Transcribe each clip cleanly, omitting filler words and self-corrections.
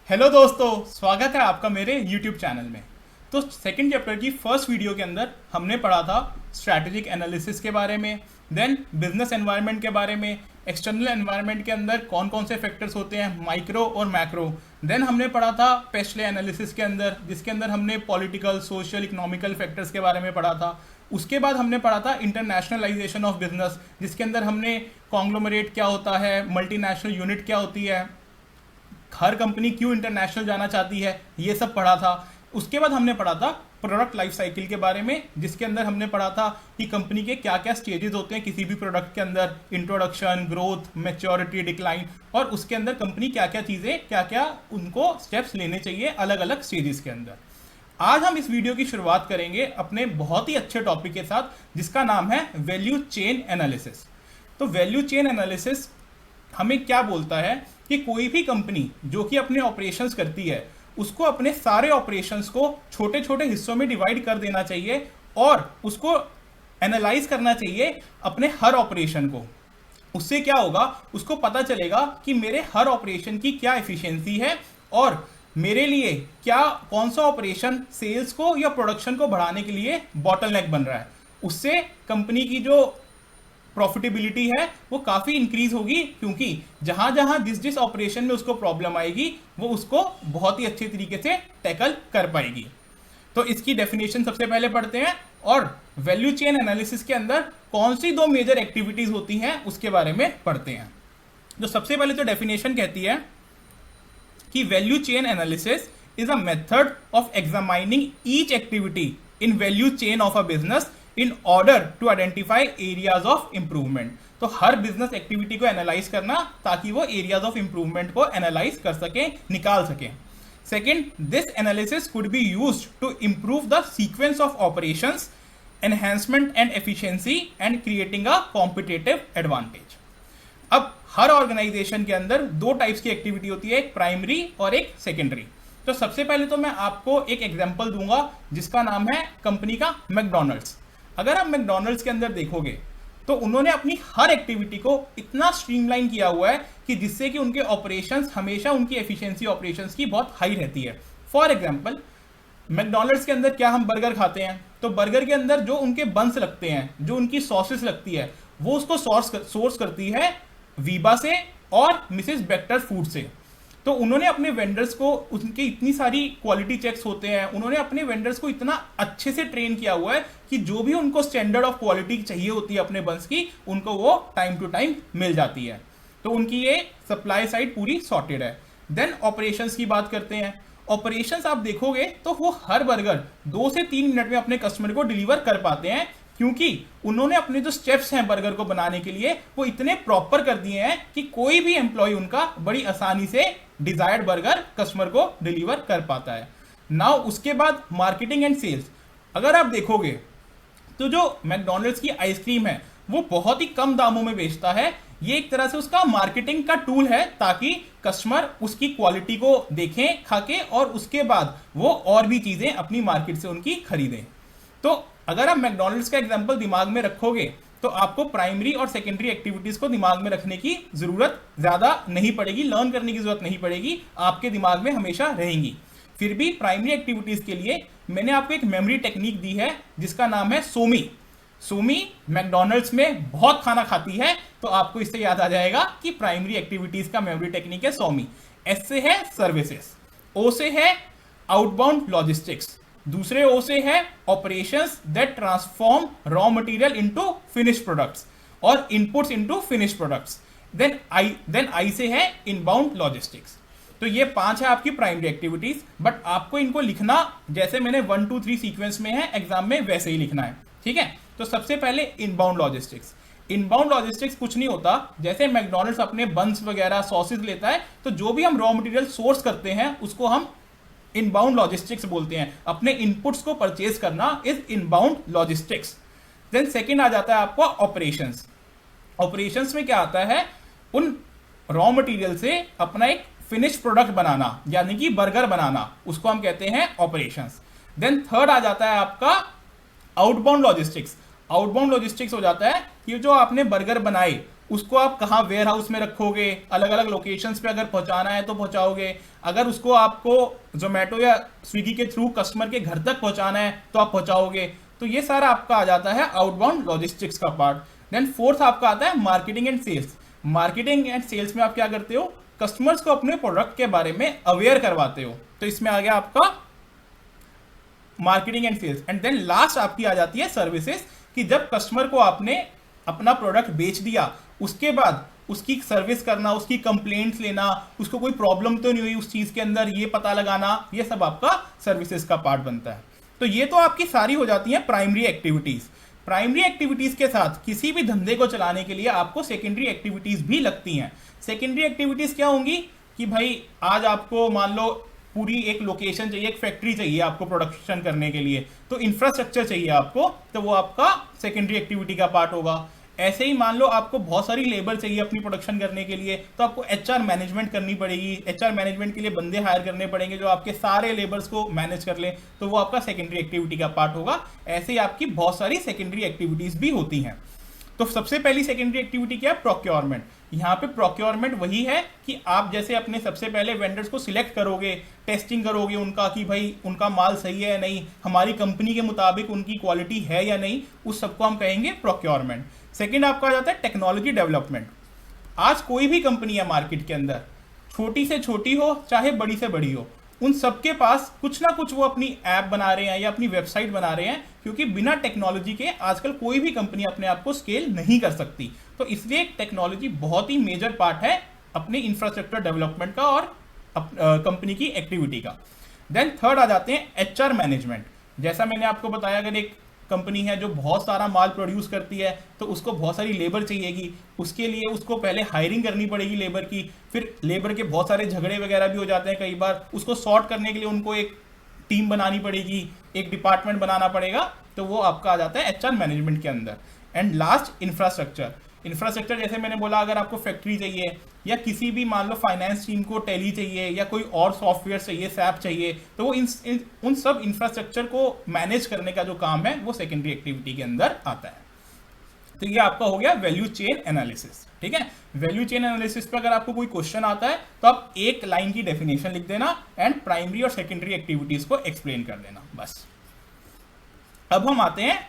Hello दोस्तों, स्वागत है आपका मेरे YouTube चैनल में। तो सेकंड चैप्टर की फर्स्ट वीडियो के अंदर हमने पढ़ा था स्ट्रैटेजिक एनालिसिस के बारे में, देन बिजनेस एनवायरनमेंट के बारे में, एक्सटर्नल एनवायरनमेंट के अंदर कौन कौन से फैक्टर्स होते हैं, माइक्रो और मैक्रो। देन हमने पढ़ा था पेस्टले एनालिसिस के अंदर, जिसके अंदर हमने पॉलिटिकल, सोशल, इकोनॉमिकल फैक्टर्स के बारे में पढ़ा था। उसके बाद हमने पढ़ा था इंटरनेशनलाइजेशन ऑफ बिजनेस, जिसके अंदर हमने कॉन्ग्लोमरेट क्या होता है, मल्टीनेशनल यूनिट क्या होती है, हर कंपनी क्यों इंटरनेशनल जाना चाहती है, ये सब पढ़ा था। उसके बाद हमने पढ़ा था प्रोडक्ट लाइफ साइकिल के बारे में, जिसके अंदर हमने पढ़ा था कि कंपनी के क्या क्या स्टेजेस होते हैं किसी भी प्रोडक्ट के अंदर, इंट्रोडक्शन, ग्रोथ, मैच्योरिटी, डिक्लाइन, और उसके अंदर कंपनी क्या क्या चीज़ें, क्या क्या उनको स्टेप्स लेने चाहिए अलग अलग स्टेजेस के अंदर। आज हम इस वीडियो की शुरुआत करेंगे अपने बहुत ही अच्छे टॉपिक के साथ, जिसका नाम है वैल्यू चेन एनालिसिस। तो वैल्यू चेन एनालिसिस हमें क्या बोलता है कि कोई भी कंपनी जो कि अपने ऑपरेशंस करती है, उसको अपने सारे ऑपरेशंस को छोटे छोटे हिस्सों में डिवाइड कर देना चाहिए और उसको एनालाइज करना चाहिए अपने हर ऑपरेशन को। उससे क्या होगा, उसको पता चलेगा कि मेरे हर ऑपरेशन की क्या एफिशिएंसी है और मेरे लिए क्या, कौन सा ऑपरेशन सेल्स को या प्रोडक्शन को बढ़ाने के लिए बॉटलनेक बन रहा है। उससे कंपनी की जो प्रॉफिटेबिलिटी है वो काफ़ी इंक्रीज होगी, क्योंकि जहां जहां जिस जिस ऑपरेशन में उसको प्रॉब्लम आएगी वो उसको बहुत ही अच्छे तरीके से टैकल कर पाएगी। तो इसकी डेफिनेशन सबसे पहले पढ़ते हैं और वैल्यू चेन एनालिसिस के अंदर कौन सी दो मेजर एक्टिविटीज होती हैं उसके बारे में पढ़ते हैं। जो सबसे पहले तो डेफिनेशन कहती है कि value chain analysis is a method of examining each activity in value chain of a business in order to identify areas of improvement. तो हर बिजनेस एक्टिविटी को एनालाइज करना ताकि वो एरियाज ऑफ इंप्रूवमेंट को एनालाइज कर सके, निकाल सके। Second, this analysis could be used to improve the sequence of operations, enhancement and efficiency and creating a competitive advantage. अब हर ऑर्गेनाइजेशन के अंदर दो टाइप्स की एक्टिविटी होती है, एक प्राइमरी और एक सेकेंडरी। तो सबसे पहले तो मैं आपको एक एग्जांपल दूंगा जिसका नाम है कंपनी का मैकडॉनल्ड्स। अगर आप मैकडॉनल्ड्स के अंदर देखोगे तो उन्होंने अपनी हर एक्टिविटी को इतना स्ट्रीमलाइन किया हुआ है कि जिससे कि उनके ऑपरेशंस हमेशा, उनकी एफिशिएंसी ऑपरेशंस की बहुत हाई रहती है। फॉर एग्जांपल, मैकडॉनल्ड्स के अंदर क्या हम बर्गर खाते हैं, तो बर्गर के अंदर जो उनके बंस लगते हैं, जो उनकी सॉसेस लगती है, वो उसको सोर्स करती है वीबा से और मिसेस बेक्टर फूड से। तो उन्होंने अपने वेंडर्स को, उनके इतनी सारी क्वालिटी चेक्स होते हैं, उन्होंने अपने वेंडर्स को इतना अच्छे से ट्रेन किया हुआ है कि जो भी उनको स्टैंडर्ड ऑफ क्वालिटी चाहिए होती है अपने बंस की, उनको वो टाइम टू टाइम मिल जाती है। तो उनकी ये सप्लाई साइड पूरी सॉर्टेड है। देन ऑपरेशंस की बात करते हैं। ऑपरेशंस आप देखोगे तो वो हर बर्गर 2 से 3 मिनट में अपने कस्टमर को डिलीवर कर पाते हैं, क्योंकि उन्होंने अपने जो स्टेप्स हैं बर्गर को बनाने के लिए वो इतने प्रॉपर कर दिए हैं कि कोई भी एम्प्लॉय उनका बड़ी आसानी से डिजायर्ड बर्गर कस्टमर को डिलीवर कर पाता है। नाउ उसके बाद मार्केटिंग एंड सेल्स। अगर आप देखोगे तो जो मैकडॉनल्ड्स की आइसक्रीम है वो बहुत ही कम दामों में बेचता है। ये एक तरह से उसका मार्केटिंग का टूल है ताकि कस्टमर उसकी क्वालिटी को देखें खा के और उसके बाद वो और भी चीजें अपनी मार्केट से उनकी खरीदें। तो अगर आप मैकडॉनल्ड्स का एग्जांपल दिमाग में रखोगे तो आपको प्राइमरी और सेकेंडरी एक्टिविटीज को दिमाग में रखने की जरूरत ज्यादा नहीं पड़ेगी, लर्न करने की जरूरत नहीं पड़ेगी, आपके दिमाग में हमेशा रहेंगी। फिर भी प्राइमरी एक्टिविटीज के लिए मैंने आपको एक मेमोरी टेक्निक दी है जिसका नाम है सोमी। सोमी मैकडॉनल्ड्स में बहुत खाना खाती है, तो आपको इससे याद आ जाएगा कि प्राइमरी एक्टिविटीज का मेमोरी टेक्निक है सोमी। एस से है सर्विसेज, ओ से है आउटबाउंड लॉजिस्टिक्स, दूसरे ओ से है operations that transform raw material into finish products और inputs into finish products. Then I से है इनबाउंड लॉजिस्टिक्स। तो ये 5 है आपकी प्राइमरी एक्टिविटीज, बट आपको इनको लिखना जैसे मैंने 1 2 3 सीक्वेंस में है एग्जाम में वैसे ही लिखना है, ठीक है। तो सबसे पहले इनबाउंड लॉजिस्टिक्स। इनबाउंड लॉजिस्टिक्स कुछ नहीं होता, जैसे मैकडॉनल्ड्स अपने बंस वगैरह सॉसेज लेता है, तो जो भी हम रॉ मटेरियल सोर्स करते हैं उसको हम इनबाउंड लॉजिस्टिक्स बोलते हैं। अपने इनपुट्स को परचेज करना is inbound logistics. Then second आ जाता है आपका ऑपरेशंस। ऑपरेशंस में क्या आता है, उन रॉ मटेरियल से अपना एक फिनिश प्रोडक्ट बनाना, यानी कि बर्गर बनाना, उसको हम कहते हैं ऑपरेशंस। देन थर्ड आ जाता है आपका आउटबाउंड लॉजिस्टिक्स। आउटबाउंड लॉजिस्टिक्स हो जाता है कि जो आपने बर्गर बनाए उसको आप कहाँ वेयर हाउस में रखोगे, अलग अलग लोकेशंस पे अगर पहुंचाना है तो पहुंचाओगे, अगर उसको आपको जोमेटो या स्विगी के थ्रू कस्टमर के घर तक पहुंचाना है तो आप पहुंचाओगे। तो ये सारा आपका आ जाता है आउटबाउंड लॉजिस्टिक्स का पार्ट। देन फोर्थ आपका आता है marketing and sales. Marketing and sales में आप क्या करते हो, कस्टमर्स को अपने प्रोडक्ट के बारे में अवेयर करवाते हो। तो इसमें आ गया आपका marketing and sales. And then last आपकी आ जाती है सर्विसेज, कि जब कस्टमर को आपने अपना प्रोडक्ट बेच दिया उसके बाद उसकी सर्विस करना, उसकी कंप्लेंट्स लेना, उसको कोई प्रॉब्लम तो नहीं हुई उस चीज के अंदर, ये पता लगाना, ये सब आपका सर्विसेज का पार्ट बनता है। तो ये तो आपकी सारी हो जाती है प्राइमरी एक्टिविटीज। प्राइमरी एक्टिविटीज के साथ किसी भी धंधे को चलाने के लिए आपको सेकेंडरी एक्टिविटीज भी लगती हैं। सेकेंडरी एक्टिविटीज क्या होंगी कि भाई आज आपको मान लो पूरी एक लोकेशन चाहिए, एक फैक्ट्री चाहिए आपको प्रोडक्शन करने के लिए, तो इंफ्रास्ट्रक्चर चाहिए आपको, तो वो आपका सेकेंडरी एक्टिविटी का पार्ट होगा। ऐसे ही मान लो आपको बहुत सारी लेबर चाहिए अपनी प्रोडक्शन करने के लिए, तो आपको एचआर मैनेजमेंट करनी पड़ेगी। एचआर मैनेजमेंट के लिए बंदे हायर करने पड़ेंगे जो आपके सारे लेबर्स को मैनेज कर ले, तो वो आपका सेकेंडरी एक्टिविटी का पार्ट होगा। ऐसे ही आपकी बहुत सारी सेकेंडरी एक्टिविटीज भी होती हैं। तो सबसे पहली सेकेंडरी एक्टिविटी क्या है, प्रोक्योरमेंट। यहाँ पे प्रोक्योरमेंट वही है कि आप जैसे अपने सबसे पहले वेंडर्स को सिलेक्ट करोगे, टेस्टिंग करोगे उनका कि भाई उनका माल सही है या नहीं, हमारी कंपनी के मुताबिक उनकी क्वालिटी है या नहीं, उस सबको हम कहेंगे प्रोक्योरमेंट। सेकंड आपका आ जाता है टेक्नोलॉजी डेवलपमेंट। आज कोई भी कंपनी है मार्केट के अंदर, छोटी से छोटी हो चाहे बड़ी से बड़ी हो, उन सबके पास कुछ ना कुछ वो अपनी ऐप बना रहे हैं या अपनी वेबसाइट बना रहे हैं, क्योंकि बिना टेक्नोलॉजी के आजकल कोई भी कंपनी अपने आप को स्केल नहीं कर सकती। तो इसलिए टेक्नोलॉजी बहुत ही मेजर पार्ट है अपने इंफ्रास्ट्रक्चर डेवलपमेंट का और कंपनी की एक्टिविटी का। देन थर्ड आ जाते हैं एचआर मैनेजमेंट। जैसा मैंने आपको बताया, अगर एक कंपनी है जो बहुत सारा माल प्रोड्यूस करती है तो उसको बहुत सारी लेबर चाहिएगी, उसके लिए उसको पहले हायरिंग करनी पड़ेगी लेबर की, फिर लेबर के बहुत सारे झगड़े वगैरह भी हो जाते हैं कई बार, उसको सॉर्ट करने के लिए उनको एक टीम बनानी पड़ेगी, एक डिपार्टमेंट बनाना पड़ेगा, तो वो आपका आ जाता है एचआर मैनेजमेंट के अंदर। And last infrastructure. इंफ्रास्ट्रक्चर जैसे मैंने बोला, अगर आपको फैक्ट्री चाहिए या किसी भी मान लो फाइनेंस टीम को टैली चाहिए या कोई और सॉफ्टवेयर चाहिए, सैप चाहिए, तो वो उन सब इंफ्रास्ट्रक्चर को मैनेज करने का जो काम है वो सेकेंडरी एक्टिविटी के अंदर आता है। तो ये आपका हो गया वैल्यू चेन एनालिसिस। ठीक है, वैल्यू चेन एनालिसिस पे अगर आपको कोई क्वेश्चन आता है तो आप एक लाइन की डेफिनेशन लिख देना एंड प्राइमरी और सेकेंडरी एक्टिविटीज को एक्सप्लेन कर देना, बस। अब हम आते हैं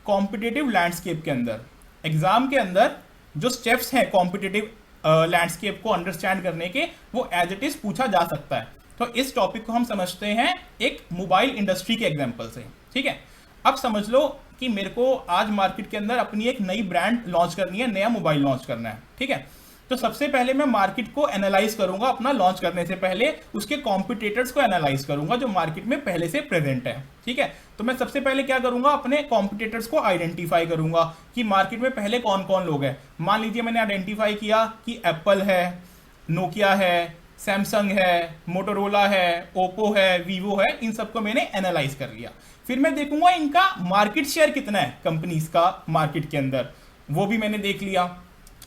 कॉम्पिटिटिव लैंडस्केप के अंदर। एग्जाम के अंदर जो स्टेप्स हैं कॉम्पिटिटिव लैंडस्केप को अंडरस्टैंड करने के, वो एज इट इज पूछा जा सकता है। तो इस टॉपिक को हम समझते हैं एक मोबाइल इंडस्ट्री के एग्जांपल से। ठीक है, अब समझ लो कि मेरे को आज मार्केट के अंदर अपनी एक नई ब्रांड लॉन्च करनी है, नया मोबाइल लॉन्च करना है। ठीक है, तो सबसे पहले मैं मार्केट को एनालाइज करूंगा, अपना लॉन्च करने से पहले उसके कॉम्पिटिटर्स को एनालाइज करूंगा जो मार्केट में पहले से प्रेजेंट है। ठीक है, तो मैं सबसे पहले क्या करूंगा, अपने कॉम्पिटिटर्स को आइडेंटिफाई करूंगा कि मार्केट में पहले कौन कौन लोग हैं। मान लीजिए मैंने आइडेंटिफाई किया कि एप्पल है, नोकिया है, सैमसंग है, मोटोरोला है, ओप्पो है, वीवो है, इन सबको मैंने एनालाइज कर लिया। फिर मैं देखूंगा इनका मार्केट शेयर कितना है कंपनीज का मार्केट के अंदर, वो भी मैंने देख लिया।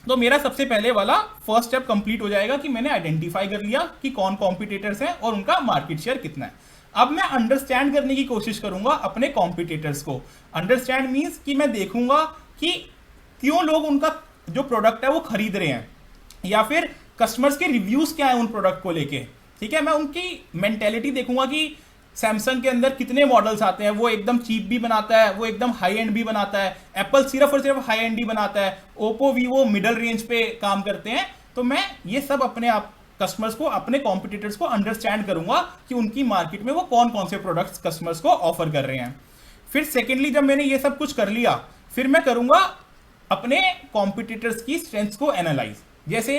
तो मेरा सबसे पहले वाला फर्स्ट स्टेप कंप्लीट हो जाएगा कि मैंने आइडेंटिफाई कर लिया कि कौन कॉम्पिटिटर्स हैं और उनका मार्केट शेयर कितना है। अब मैं अंडरस्टैंड करने की कोशिश करूंगा अपने कॉम्पिटिटर्स को। अंडरस्टैंड मींस कि मैं देखूंगा कि क्यों लोग उनका जो प्रोडक्ट है वो खरीद रहे हैं, या फिर कस्टमर्स के रिव्यूज क्या है उन प्रोडक्ट को लेके। ठीक है, मैं उनकी मेंटेलिटी देखूंगा कि सैमसंग के अंदर कितने मॉडल्स आते हैं, वो एकदम चीप भी बनाता है, वो एकदम हाई एंड भी बनाता है, एप्पल सिर्फ और सिर्फ हाई एंड ही बनाता है, ओप्पो वीवो मिडल रेंज पे काम करते हैं। तो मैं ये सब अपने आप कस्टमर्स को, अपने कॉम्पिटिटर्स को अंडरस्टैंड करूंगा कि उनकी मार्केट में वो कौन कौन से प्रोडक्ट्स कस्टमर्स को ऑफर कर रहे हैं। फिर सेकेंडली जब मैंने ये सब कुछ कर लिया, फिर मैं करूंगा अपने कॉम्पिटिटर्स की स्ट्रेंथ को एनालाइज। जैसे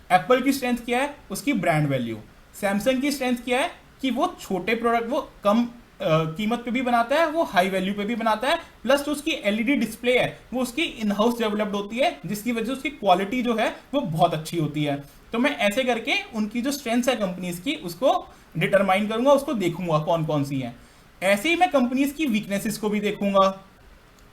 एप्पल की स्ट्रेंथ क्या है, उसकी ब्रांड वैल्यू। सैमसंग की स्ट्रेंथ क्या है कि वो छोटे प्रोडक्ट वो कम कीमत पे भी बनाता है, वो हाई वैल्यू पे भी बनाता है, प्लस जो उसकी एलईडी डिस्प्ले है वो उसकी इन हाउस डेवलप्ड होती है, जिसकी वजह से उसकी क्वालिटी जो है वो बहुत अच्छी होती है। तो मैं ऐसे करके उनकी जो स्ट्रेंथ्स है कंपनीज की उसको डिटरमाइन करूंगा, उसको देखूंगा कौन कौन सी हैं। ऐसे ही मैं कंपनीज की वीकनेसेस को भी देखूंगा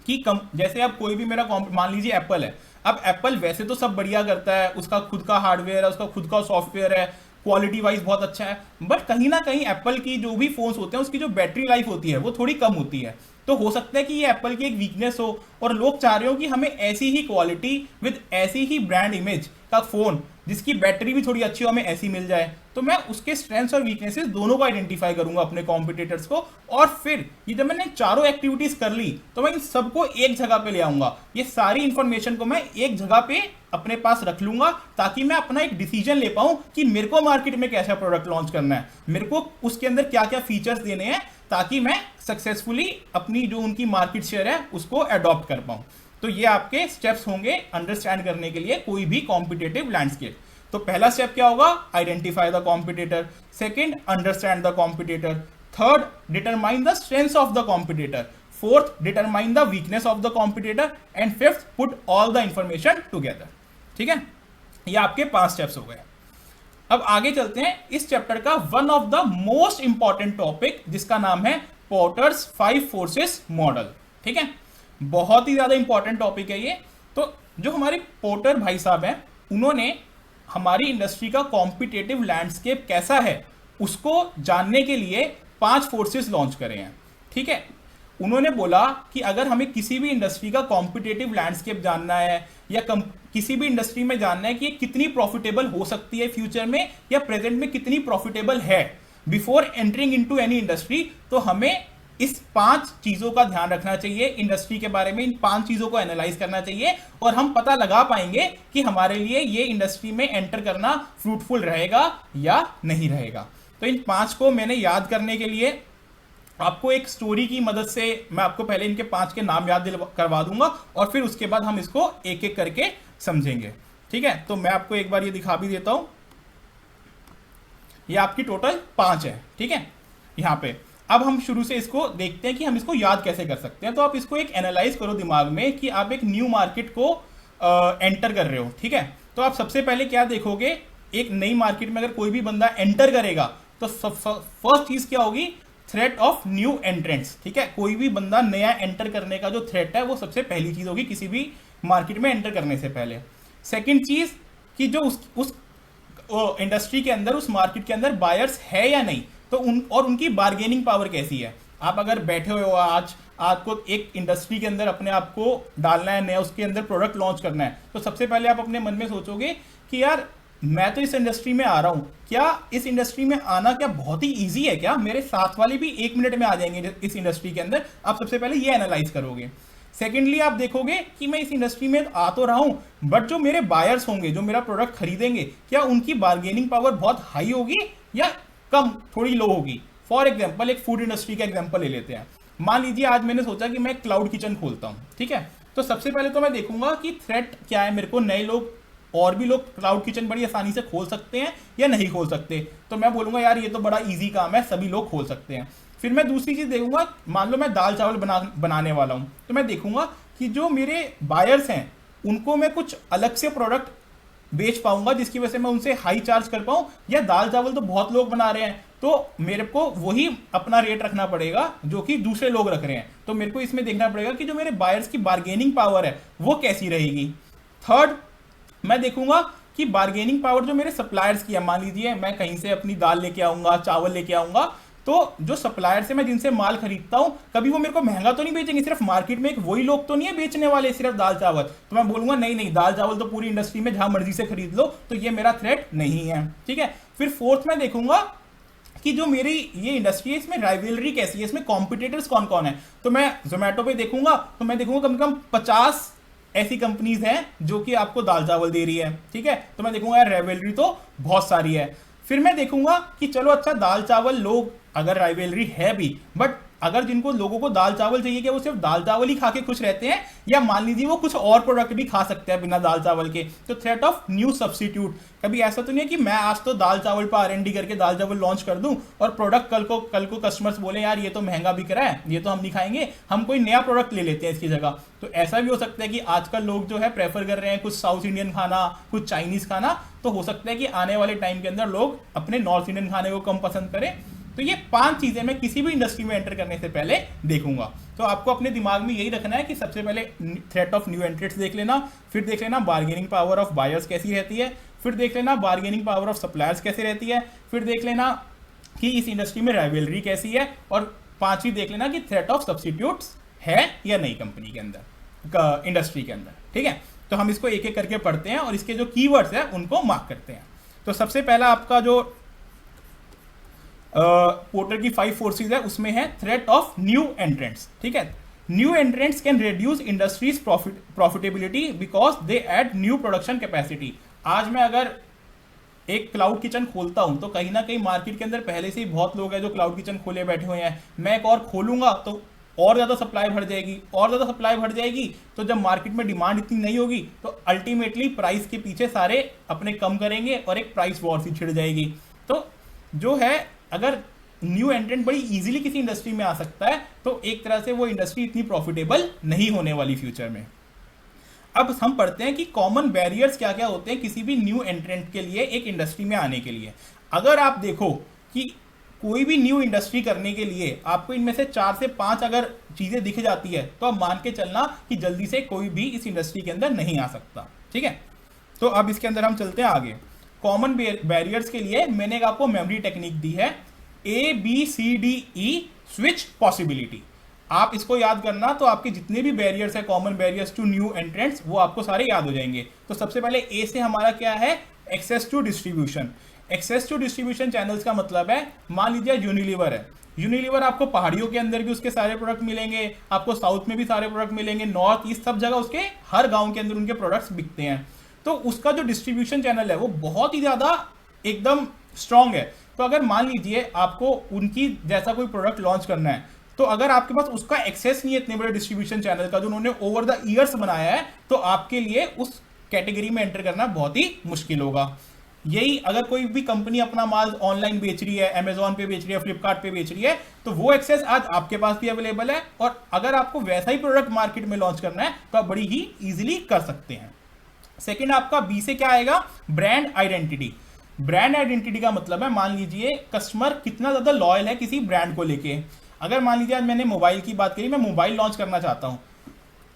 कि जैसे अब कोई भी मेरा मान लीजिए एप्पल है। अब एप्पल वैसे तो सब बढ़िया करता है, उसका खुद का हार्डवेयर है, उसका खुद का सॉफ्टवेयर है, क्वालिटी वाइज बहुत अच्छा है, बट कहीं ना कहीं एप्पल की जो भी फोन्स होते हैं उसकी जो बैटरी लाइफ होती है वो थोड़ी कम होती है। तो हो सकता है कि ये एप्पल की एक वीकनेस हो और लोग चाह रहे हो कि हमें ऐसी ही क्वालिटी विद ऐसी ही ब्रांड इमेज का फोन जिसकी बैटरी भी थोड़ी अच्छी हो हमें ऐसी मिल जाए। तो मैं उसके स्ट्रेंथ्स और वीकनेसेस दोनों को आइडेंटिफाई करूंगा अपने कॉम्पिटिटर्स को, और फिर ये जब मैंने चारों एक्टिविटीज कर ली तो मैं इन सबको एक जगह पे ले आऊंगा। ये सारी इंफॉर्मेशन को मैं एक जगह पे अपने पास रख लूंगा ताकि मैं अपना एक डिसीजन ले पाऊं कि मेरे को मार्केट में कैसा प्रोडक्ट लॉन्च करना है, मेरे को उसके अंदर क्या क्या फीचर्स देने हैं, ताकि मैं सक्सेसफुली अपनी जो उनकी मार्केट शेयर है उसको अडॉप्ट कर पाऊं। तो ये आपके स्टेप्स होंगे अंडरस्टैंड करने के लिए कोई भी कॉम्पिटिटिव लैंडस्केप। तो पहला स्टेप क्या होगा? Identify the competitor. Second, understand the competitor. Third, determine the strengths of the competitor. Fourth, determine the weakness of the competitor. And fifth, put all the information together. ठीक है, ये आपके 5 steps हो गए। अब आगे चलते हैं इस चैप्टर का one of the most important topic जिसका नाम है पोर्टर्स 5 फोर्सेस मॉडल। ठीक है, बहुत ही ज्यादा इंपॉर्टेंट टॉपिक है ये। तो जो हमारे पोर्टर भाई साहब हैं उन्होंने हमारी इंडस्ट्री का कॉम्पिटिटिव लैंडस्केप कैसा है उसको जानने के लिए 5 फोर्सेस लॉन्च करे हैं। ठीक है, उन्होंने बोला कि अगर हमें किसी भी इंडस्ट्री का कॉम्पिटिटिव लैंडस्केप जानना है या किसी भी इंडस्ट्री में जानना है कि ये कितनी प्रॉफिटेबल हो सकती है फ्यूचर में या प्रेजेंट में कितनी प्रॉफिटेबल है before entering into any industry, तो हमें इस 5 चीजों का ध्यान रखना चाहिए। इंडस्ट्री के बारे में इन 5 चीजों को एनालाइज करना चाहिए और हम पता लगा पाएंगे कि हमारे लिए ये इंडस्ट्री में एंटर करना फ्रूटफुल रहेगा या नहीं रहेगा। तो इन 5 को मैंने याद करने के लिए आपको एक स्टोरी की मदद से मैं आपको पहले इनके 5 के नाम याद करवा दूंगा और फिर उसके बाद हम इसको एक एक करके समझेंगे। ठीक है, तो मैं आपको एक बार ये दिखा भी देता हूं। ये आपकी टोटल 5 है। ठीक है, यहां पे अब हम शुरू से इसको देखते हैं कि हम इसको याद कैसे कर सकते हैं। तो आप इसको एक एनालाइज करो दिमाग में कि आप एक न्यू मार्केट को एंटर कर रहे हो। ठीक है, तो आप सबसे पहले क्या देखोगे, एक नई मार्केट में अगर कोई भी बंदा एंटर करेगा तो फर्स्ट चीज क्या होगी? Threat of new entrants. ठीक है, कोई भी बंदा नया एंटर करने का जो थ्रेट है वो सबसे पहली चीज होगी किसी भी मार्केट में एंटर करने से पहले। सेकेंड चीज कि जो उस इंडस्ट्री के अंदर, उस मार्केट के अंदर बायर्स है या नहीं, तो उनकी बार्गेनिंग पावर कैसी है। आप अगर बैठे हुए हो आज आपको एक इंडस्ट्री के अंदर अपने आप को डालना है, नया उसके अंदर प्रोडक्ट लॉन्च करना है, तो सबसे पहले आप अपने मन में सोचोगे कि यार मैं तो इस इंडस्ट्री में आ रहा हूं, क्या इस इंडस्ट्री में आना क्या बहुत ही इजी है, क्या मेरे साथ वाले भी 1 मिनट में आ जाएंगे इस इंडस्ट्री के अंदर। आप सबसे पहले ये एनालाइज करोगे। सेकेंडली आप देखोगे कि मैं इस इंडस्ट्री में आ तो रहा हूं बट जो मेरे बायर्स होंगे, जो मेरा प्रोडक्ट खरीदेंगे, क्या उनकी बार्गेनिंग पावर बहुत हाई होगी या कम, थोड़ी लो होगी। फॉर एग्जाम्पल एक फूड इंडस्ट्री का एग्जाम्पल ले लेते हैं। मान लीजिए आज मैंने सोचा कि मैं क्लाउड किचन खोलता हूं। ठीक है, तो सबसे पहले तो मैं देखूंगा कि थ्रेट क्या है, मेरे को नए लोग और भी लोग क्लाउड किचन बड़ी आसानी से खोल सकते हैं या नहीं खोल सकते। तो मैं बोलूंगा यार ये तो बड़ा इजी काम है, सभी लोग खोल सकते हैं। फिर मैं दूसरी चीज देखूंगा, मान लो मैं दाल चावल बनाने वाला हूं, तो मैं देखूंगा कि जो मेरे बायर्स हैं उनको मैं कुछ अलग से प्रोडक्ट बेच पाऊंगा जिसकी वजह से मैं उनसे हाई चार्ज कर पाऊं, या दाल चावल तो बहुत लोग बना रहे हैं तो मेरे को वही अपना रेट रखना पड़ेगा जो कि दूसरे लोग रख रहे हैं। तो मेरे को इसमें देखना पड़ेगा कि जो मेरे बायर्स की बार्गेनिंग पावर है वो कैसी रहेगी। थर्ड, मैं देखूंगा कि बार्गेनिंग पावर जो मेरे सप्लायर्स की है। मान लीजिए मैं कहीं से अपनी दाल लेके आऊंगा, चावल लेके आऊंगा, तो जो सप्लायर से मैं जिनसे माल खरीदता हूं कभी वो मेरे को महंगा तो नहीं बेचेंगे। सिर्फ मार्केट में एक वही लोग तो नहीं है बेचने वाले सिर्फ दाल चावल। तो मैं बोलूंगा नहीं नहीं, दाल चावल तो पूरी इंडस्ट्री में जहां मर्जी से खरीद लो, तो ये मेरा थ्रेट नहीं है। ठीक है, फिर फोर्थ मैं देखूंगा कि जो मेरी ये इंडस्ट्री है इसमें राइवलरी कैसी है, इसमें कॉम्पिटिटर्स कौन कौन है। तो मैं जोमेटो पे देखूंगा तो मैं देखूंगा कम से कम 50 ऐसी कंपनीज हैं जो कि आपको दाल चावल दे रही है। ठीक है, तो मैं देखूंगा यार राइवलरी तो बहुत सारी है। फिर मैं देखूंगा कि चलो अच्छा दाल चावल लोग अगर राइवलरी है भी, बट अगर जिनको लोगों को दाल चावल चाहिए क्या वो सिर्फ दाल चावल ही खा के खुश रहते हैं, या मान लीजिए वो कुछ और प्रोडक्ट भी खा सकते हैं बिना दाल चावल के। तो थ्रेट ऑफ न्यू सब्स्टिट्यूट, कभी ऐसा तो नहीं है कि मैं आज तो दाल चावल पर R&D करके दाल चावल लॉन्च कर दूं और प्रोडक्ट कल को कस्टमर्स बोले यार ये तो महंगा बिक रहा है, ये तो हम नहीं खाएंगे, हम कोई नया प्रोडक्ट ले लेते हैं इसकी जगह। तो ऐसा भी हो सकता है कि आजकल लोग जो है प्रेफर कर रहे हैं कुछ साउथ इंडियन खाना, कुछ चाइनीज खाना, तो हो सकता है कि आने वाले टाइम के अंदर लोग अपने नॉर्थ इंडियन खाने को कम पसंद करें। तो ये 5 चीजें मैं किसी भी इंडस्ट्री में एंटर करने से पहले देखूंगा। तो आपको अपने दिमाग में यही रखना है कि सबसे पहले थ्रेट ऑफ न्यू एंट्रेंट्स देख लेना, फिर देख लेना बार्गेनिंग पावर ऑफ बायर्स कैसी रहती है, फिर देख लेना बार्गेनिंग पावर ऑफ सप्लायर्स कैसे रहती है, फिर देख लेना कि इस इंडस्ट्री में राइवलरी कैसी है, और पांचवी देख लेना कि थ्रेट ऑफ सब्स्टिट्यूट्स है या नहीं कंपनी के अंदर, इंडस्ट्री के अंदर। ठीक है, तो हम इसको एक एक करके पढ़ते हैं और इसके जो कीवर्ड्स है उनको मार्क करते हैं। तो सबसे पहला आपका जो पोर्टर की 5 फोर्सेस है उसमें है थ्रेट ऑफ न्यू एंट्रेंट्स। ठीक है, new entrants can reduce industries profitability because they add new production capacity. आज मैं अगर एक क्लाउड किचन खोलता हूं तो कहीं ना कहीं मार्केट के अंदर पहले से ही बहुत लोग हैं जो क्लाउड किचन खोले बैठे हुए हैं, मैं एक और खोलूंगा तो और ज़्यादा सप्लाई बढ़ जाएगी, और ज़्यादा सप्लाई बढ़ जाएगी, तो जब मार्केट में डिमांड इतनी नहीं होगी तो अल्टीमेटली प्राइस के पीछे सारे अपने कम करेंगे और एक प्राइस वॉर सी छिड़ जाएगी। तो जो है अगर न्यू एंट्रेंट बड़ी इजीली किसी इंडस्ट्री में आ सकता है तो एक तरह से वो इंडस्ट्री इतनी प्रॉफिटेबल नहीं होने वाली फ्यूचर में। अब हम पढ़ते हैं कि कॉमन बैरियर्स क्या क्या होते हैं किसी भी न्यू एंट्रेंट के लिए एक इंडस्ट्री में आने के लिए। अगर आप देखो कि कोई भी न्यू इंडस्ट्री करने के लिए आपको इनमें से 4 से 5 अगर चीजें दिख जाती है तो आप मान के चलना कि जल्दी से कोई भी इस इंडस्ट्री के अंदर नहीं आ सकता। ठीक है, तो अब इसके अंदर हम चलते हैं आगे। कॉमन बैरियर्स के लिए मैंने आपको मेमोरी टेक्निक दी है, ABCDE स्विच पॉसिबिलिटी। आप इसको याद करना तो आपके जितने भी बैरियर्स है common barriers to new entrants वो आपको सारे याद हो जाएंगे। तो सबसे पहले ए से हमारा क्या है, access to distribution. Access to distribution channels का मतलब है, मान लीजिए यूनिलीवर है, यूनिलीवर आपको पहाड़ियों के अंदर भी उसके सारे प्रोडक्ट मिलेंगे, आपको साउथ में भी सारे प्रोडक्ट मिलेंगे, नॉर्थ ईस्ट सब जगह उसके हर गांव के अंदर उनके प्रोडक्ट्स बिकते हैं। तो उसका जो डिस्ट्रीब्यूशन चैनल है वो बहुत ही ज्यादा एकदम स्ट्रांग है। तो अगर मान लीजिए आपको उनकी जैसा कोई प्रोडक्ट लॉन्च करना है तो अगर आपके पास उसका एक्सेस नहीं है इतने बड़े डिस्ट्रीब्यूशन चैनल का जो उन्होंने ओवर द ईयर्स बनाया है, तो आपके लिए उस कैटेगरी में एंटर करना बहुत ही मुश्किल होगा। यही अगर कोई भी कंपनी अपना माल ऑनलाइन बेच रही है, अमेजॉन पे बेच रही है, फ्लिपकार्ट पे बेच रही है, तो वो एक्सेस आज आपके पास भी अवेलेबल है और अगर आपको वैसा ही प्रोडक्ट मार्केट में लॉन्च करना है तो आप बड़ी ही इजीली कर सकते हैं। सेकंड आपका बी से क्या आएगा, ब्रांड आइडेंटिटी। ब्रांड आइडेंटिटी का मतलब है, मान लीजिए कस्टमर कितना ज्यादा लॉयल है किसी ब्रांड को लेके। अगर मान लीजिए आज मैंने मोबाइल की बात करी, मैं मोबाइल लॉन्च करना चाहता हूं,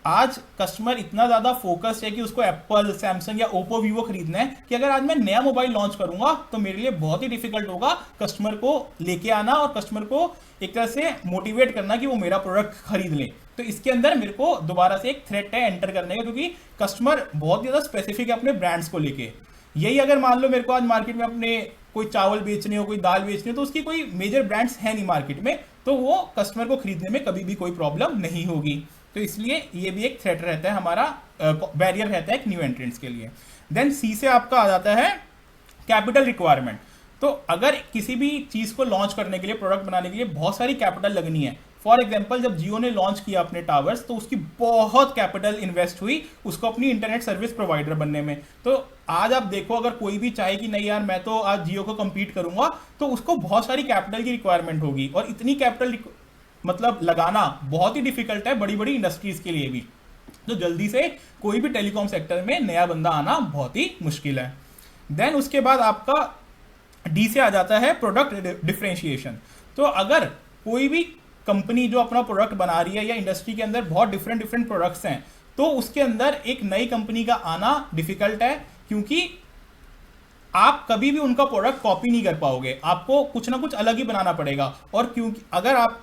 आज कस्टमर इतना ज्यादा फोकस्ड है कि उसको एप्पल, सैमसंग या ओप्पो, वीवो खरीदना है कि अगर आज मैं नया मोबाइल लॉन्च करूंगा तो मेरे लिए बहुत ही डिफिकल्ट होगा कस्टमर को लेके आना और कस्टमर को एक तरह से मोटिवेट करना कि वो मेरा प्रोडक्ट खरीद ले। तो इसके अंदर मेरे को दोबारा से एक थ्रेट है एंटर करने का, क्योंकि कस्टमर बहुत ज्यादा स्पेसिफिक है अपने ब्रांड्स को लेके। यही अगर मान लो मेरे को आज मार्केट में अपने कोई चावल बेचने हो, कोई दाल बेचनी हो, तो उसकी कोई मेजर ब्रांड्स है नहीं मार्केट में, तो वो कस्टमर को खरीदने में कभी भी कोई प्रॉब्लम नहीं होगी। तो इसलिए ये भी एक थ्रेट रहता है हमारा, बैरियर रहता है एक न्यू एंट्रेंट्स के लिए। देन सी से आपका आ जाता है कैपिटल रिक्वायरमेंट। तो अगर किसी भी चीज को लॉन्च करने के लिए, प्रोडक्ट बनाने के लिए बहुत सारी कैपिटल लगनी है। फॉर एग्जाम्पल जब जियो ने लॉन्च किया अपने टावर्स तो उसकी बहुत कैपिटल इन्वेस्ट हुई उसको अपनी इंटरनेट सर्विस प्रोवाइडर बनने में। तो आज आप देखो अगर कोई भी चाहे कि नहीं यार मैं तो आज जियो को compete करूंगा, तो उसको बहुत सारी कैपिटल की रिक्वायरमेंट होगी और इतनी कैपिटल मतलब लगाना बहुत ही डिफिकल्ट है बड़ी बड़ी इंडस्ट्रीज के लिए भी। तो जल्दी से कोई भी टेलीकॉम सेक्टर में नया बंदा आना बहुत ही मुश्किल है। देन उसके बाद आपका डी से आ जाता है प्रोडक्ट डिफरेंशिएशन। तो अगर कोई भी कंपनी जो अपना प्रोडक्ट बना रही है या इंडस्ट्री के अंदर बहुत डिफरेंट प्रोडक्ट्स हैं, तो उसके अंदर एक नई कंपनी का आना डिफिकल्ट है, क्योंकि आप कभी भी उनका प्रोडक्ट कॉपी नहीं कर पाओगे, आपको कुछ ना कुछ अलग ही बनाना पड़ेगा। और क्योंकि अगर आप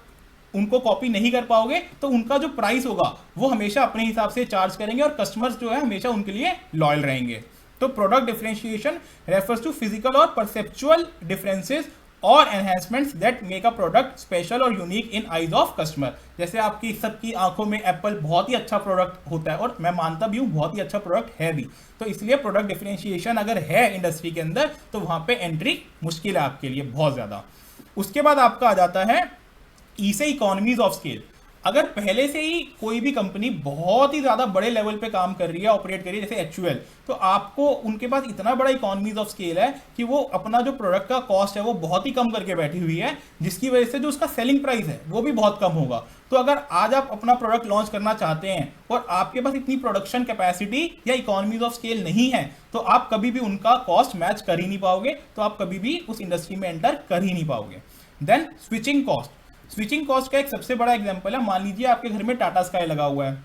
उनको कॉपी नहीं कर पाओगे तो उनका जो प्राइस होगा वो हमेशा अपने हिसाब से चार्ज करेंगे और कस्टमर्स जो है हमेशा उनके लिए लॉयल रहेंगे। तो product differentiation refers to physical और परसेप्चुअल डिफरेंसेस और enhancements that make a product special और unique in eyes of customer. जैसे आपकी सबकी आंखों में एप्पल बहुत ही अच्छा प्रोडक्ट होता है और मैं मानता भी हूँ बहुत ही अच्छा प्रोडक्ट है भी, तो इसलिए प्रोडक्ट डिफरेंशिएशन अगर है इंडस्ट्री के अंदर तो वहां पे एंट्री मुश्किल है आपके लिए बहुत ज्यादा। उसके बाद आपका आ जाता है ई से इकोनॉमीज ऑफ स्केल। अगर पहले से ही कोई भी कंपनी बहुत ही ज्यादा बड़े लेवल पे काम कर रही है, ऑपरेट कर रही है, जैसे HUL, तो आपको उनके पास इतना बड़ा इकोनॉमीज ऑफ स्केल है कि वो अपना जो प्रोडक्ट का कॉस्ट है वो बहुत ही कम करके बैठी हुई है, जिसकी वजह से जो उसका सेलिंग प्राइस है वो भी बहुत कम होगा। तो अगर आज आप अपना प्रोडक्ट लॉन्च करना चाहते हैं और आपके पास इतनी प्रोडक्शन कैपेसिटी या इकोनॉमीज ऑफ स्केल नहीं है, तो आप कभी भी उनका कॉस्ट मैच कर ही नहीं पाओगे, तो आप कभी भी उस इंडस्ट्री में एंटर कर ही नहीं पाओगे। Then switching cost. Switching cost का एक सबसे बड़ा एग्जांपल है, मान लीजिए आपके घर में टाटा स्काई लगा हुआ है,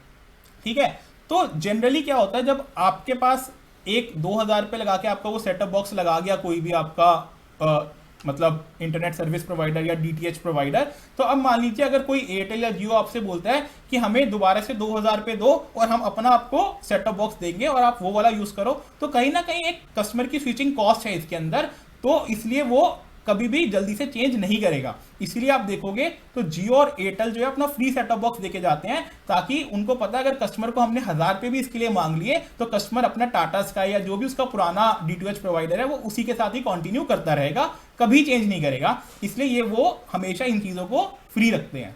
ठीक है, तो जनरली क्या होता है जब आपके पास 1-2 हज़ार रुपये लगा के आपका वो सेटअप बॉक्स लगा गया कोई भी आपका मतलब इंटरनेट सर्विस प्रोवाइडर या डीटीएच प्रोवाइडर। तो अब मान लीजिए अगर कोई एयरटेल या जियो आपसे बोलता है कि हमें दोबारा से 2000 पे दो और हम अपना आपको सेट टॉप बॉक्स देंगे और आप वो वाला यूज करो, तो कहीं ना कहीं एक कस्टमर की स्विचिंग कॉस्ट है इसके अंदर, तो इसलिए वो कभी भी जल्दी से चेंज नहीं करेगा। इसीलिए आप देखोगे तो जियो और एयरटेल जो है अपना फ्री सेट टॉप बॉक्स देके जाते हैं, ताकि उनको पता है अगर कस्टमर को हमने 1000 पे भी इसके लिए मांग लिए तो कस्टमर अपना टाटा स्काई या जो भी उसका पुराना डीटीएच प्रोवाइडर है वो उसी के साथ ही कंटिन्यू करता रहेगा, कभी चेंज नहीं करेगा। इसलिए ये वो हमेशा इन चीजों को फ्री रखते हैं।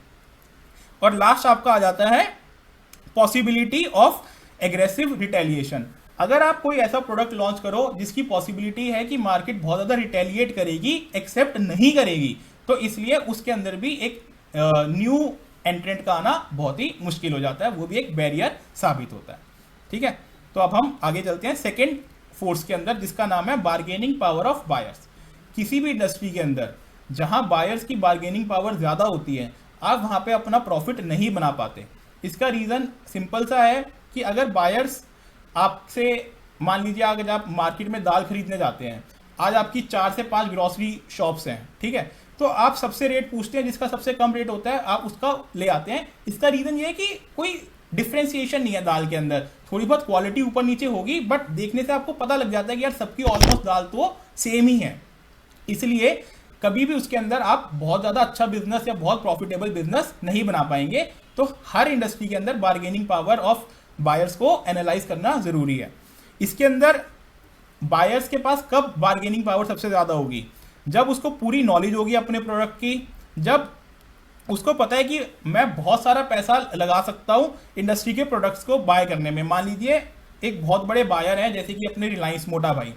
और लास्ट आपका आ जाता है पॉसिबिलिटी ऑफ एग्रेसिव रिटेलिएशन। अगर आप कोई ऐसा प्रोडक्ट लॉन्च करो जिसकी पॉसिबिलिटी है कि मार्केट बहुत ज्यादा रिटेलिएट करेगी, एक्सेप्ट नहीं करेगी, तो इसलिए उसके अंदर भी एक न्यू एंट्रेंट का आना बहुत ही मुश्किल हो जाता है, वो भी एक बैरियर साबित होता है। ठीक है, तो अब हम आगे चलते हैं सेकेंड फोर्स के अंदर, जिसका नाम है बार्गेनिंग पावर ऑफ बायर्स। किसी भी इंडस्ट्री के अंदर जहां बायर्स की बार्गेनिंग पावर ज्यादा होती है, आप वहां पे अपना प्रॉफिट नहीं बना पाते। इसका रीजन सिंपल सा है कि अगर बायर्स आपसे, मान लीजिए अगर आप मार्केट में दाल खरीदने जाते हैं, आज आपकी 4 से 5 ग्रोसरी शॉप्स हैं, ठीक है, तो आप सबसे रेट पूछते हैं, जिसका सबसे कम रेट होता है आप उसका ले आते हैं। इसका रीजन ये है कि कोई डिफरेंशिएशन नहीं है दाल के अंदर, थोड़ी बहुत क्वालिटी ऊपर नीचे होगी, बट देखने से आपको पता लग जाता है कि यार सबकी ऑलमोस्ट दाल तो सेम ही है। इसलिए कभी भी उसके अंदर आप बहुत ज्यादा अच्छा बिजनेस या बहुत प्रॉफिटेबल बिजनेस नहीं बना पाएंगे। तो हर इंडस्ट्री के अंदर बार्गेनिंग पावर ऑफ बायर्स को एनालाइज करना जरूरी है। इसके अंदर बायर्स के पास कब बार्गेनिंग पावर सबसे ज्यादा होगी? जब उसको पूरी नॉलेज होगी अपने प्रोडक्ट की, जब उसको पता है कि मैं बहुत सारा पैसा लगा सकता हूं इंडस्ट्री के प्रोडक्ट्स को बाय करने में। मान लीजिए एक बहुत बड़े बायर हैं जैसे कि अपने रिलायंस मोटा भाई,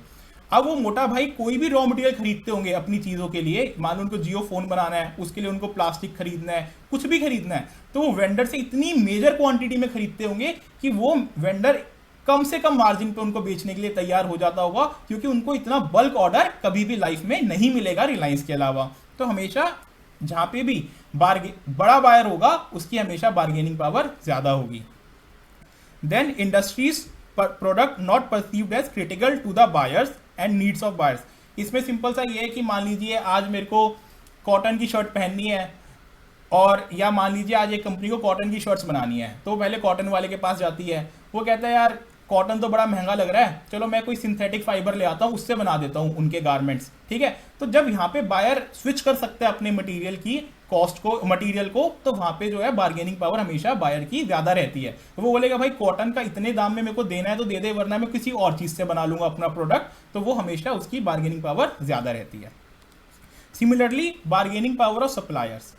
अब वो मोटा भाई कोई भी रॉ मटेरियल खरीदते होंगे अपनी चीजों के लिए, मान लो उनको जियो फोन बनाना है, उसके लिए उनको प्लास्टिक खरीदना है, कुछ भी खरीदना है, तो वो वेंडर से इतनी मेजर क्वांटिटी में खरीदते होंगे कि वो वेंडर कम से कम मार्जिन पे उनको बेचने के लिए तैयार हो जाता होगा, क्योंकि उनको इतना बल्क ऑर्डर कभी भी लाइफ में नहीं मिलेगा रिलायंस के अलावा। तो हमेशा जहां पे भी बड़ा बायर होगा उसकी हमेशा बार्गेनिंग पावर ज्यादा होगी। Then industries product not perceived as critical to the buyers and needs of buyers. इसमें सिंपल सा ये है कि मान लीजिए आज मेरे को कॉटन की शर्ट पहननी है, और या मान लीजिए आज एक कंपनी को कॉटन की शर्ट्स बनानी है, तो पहले कॉटन वाले के पास जाती है, वो कहता है यार कॉटन तो बड़ा महंगा लग रहा है, चलो मैं कोई सिंथेटिक फाइबर ले आता हूँ, उससे बना देता हूँ उनके गारमेंट्स। ठीक है, तो जब यहाँ पे बायर स्विच कर सकते हैं अपने मटेरियल की कॉस्ट को, मटेरियल को, तो वहां पे जो है बार्गेनिंग पावर हमेशा बायर की ज्यादा रहती है। वो बोलेगा भाई कॉटन का इतने दाम में मेरे को देना है तो दे दे, वरना मैं किसी और चीज से बना लूंगा अपना प्रोडक्ट, तो वो हमेशा उसकी बार्गेनिंग पावर ज्यादा रहती है। Similarly bargaining power of suppliers.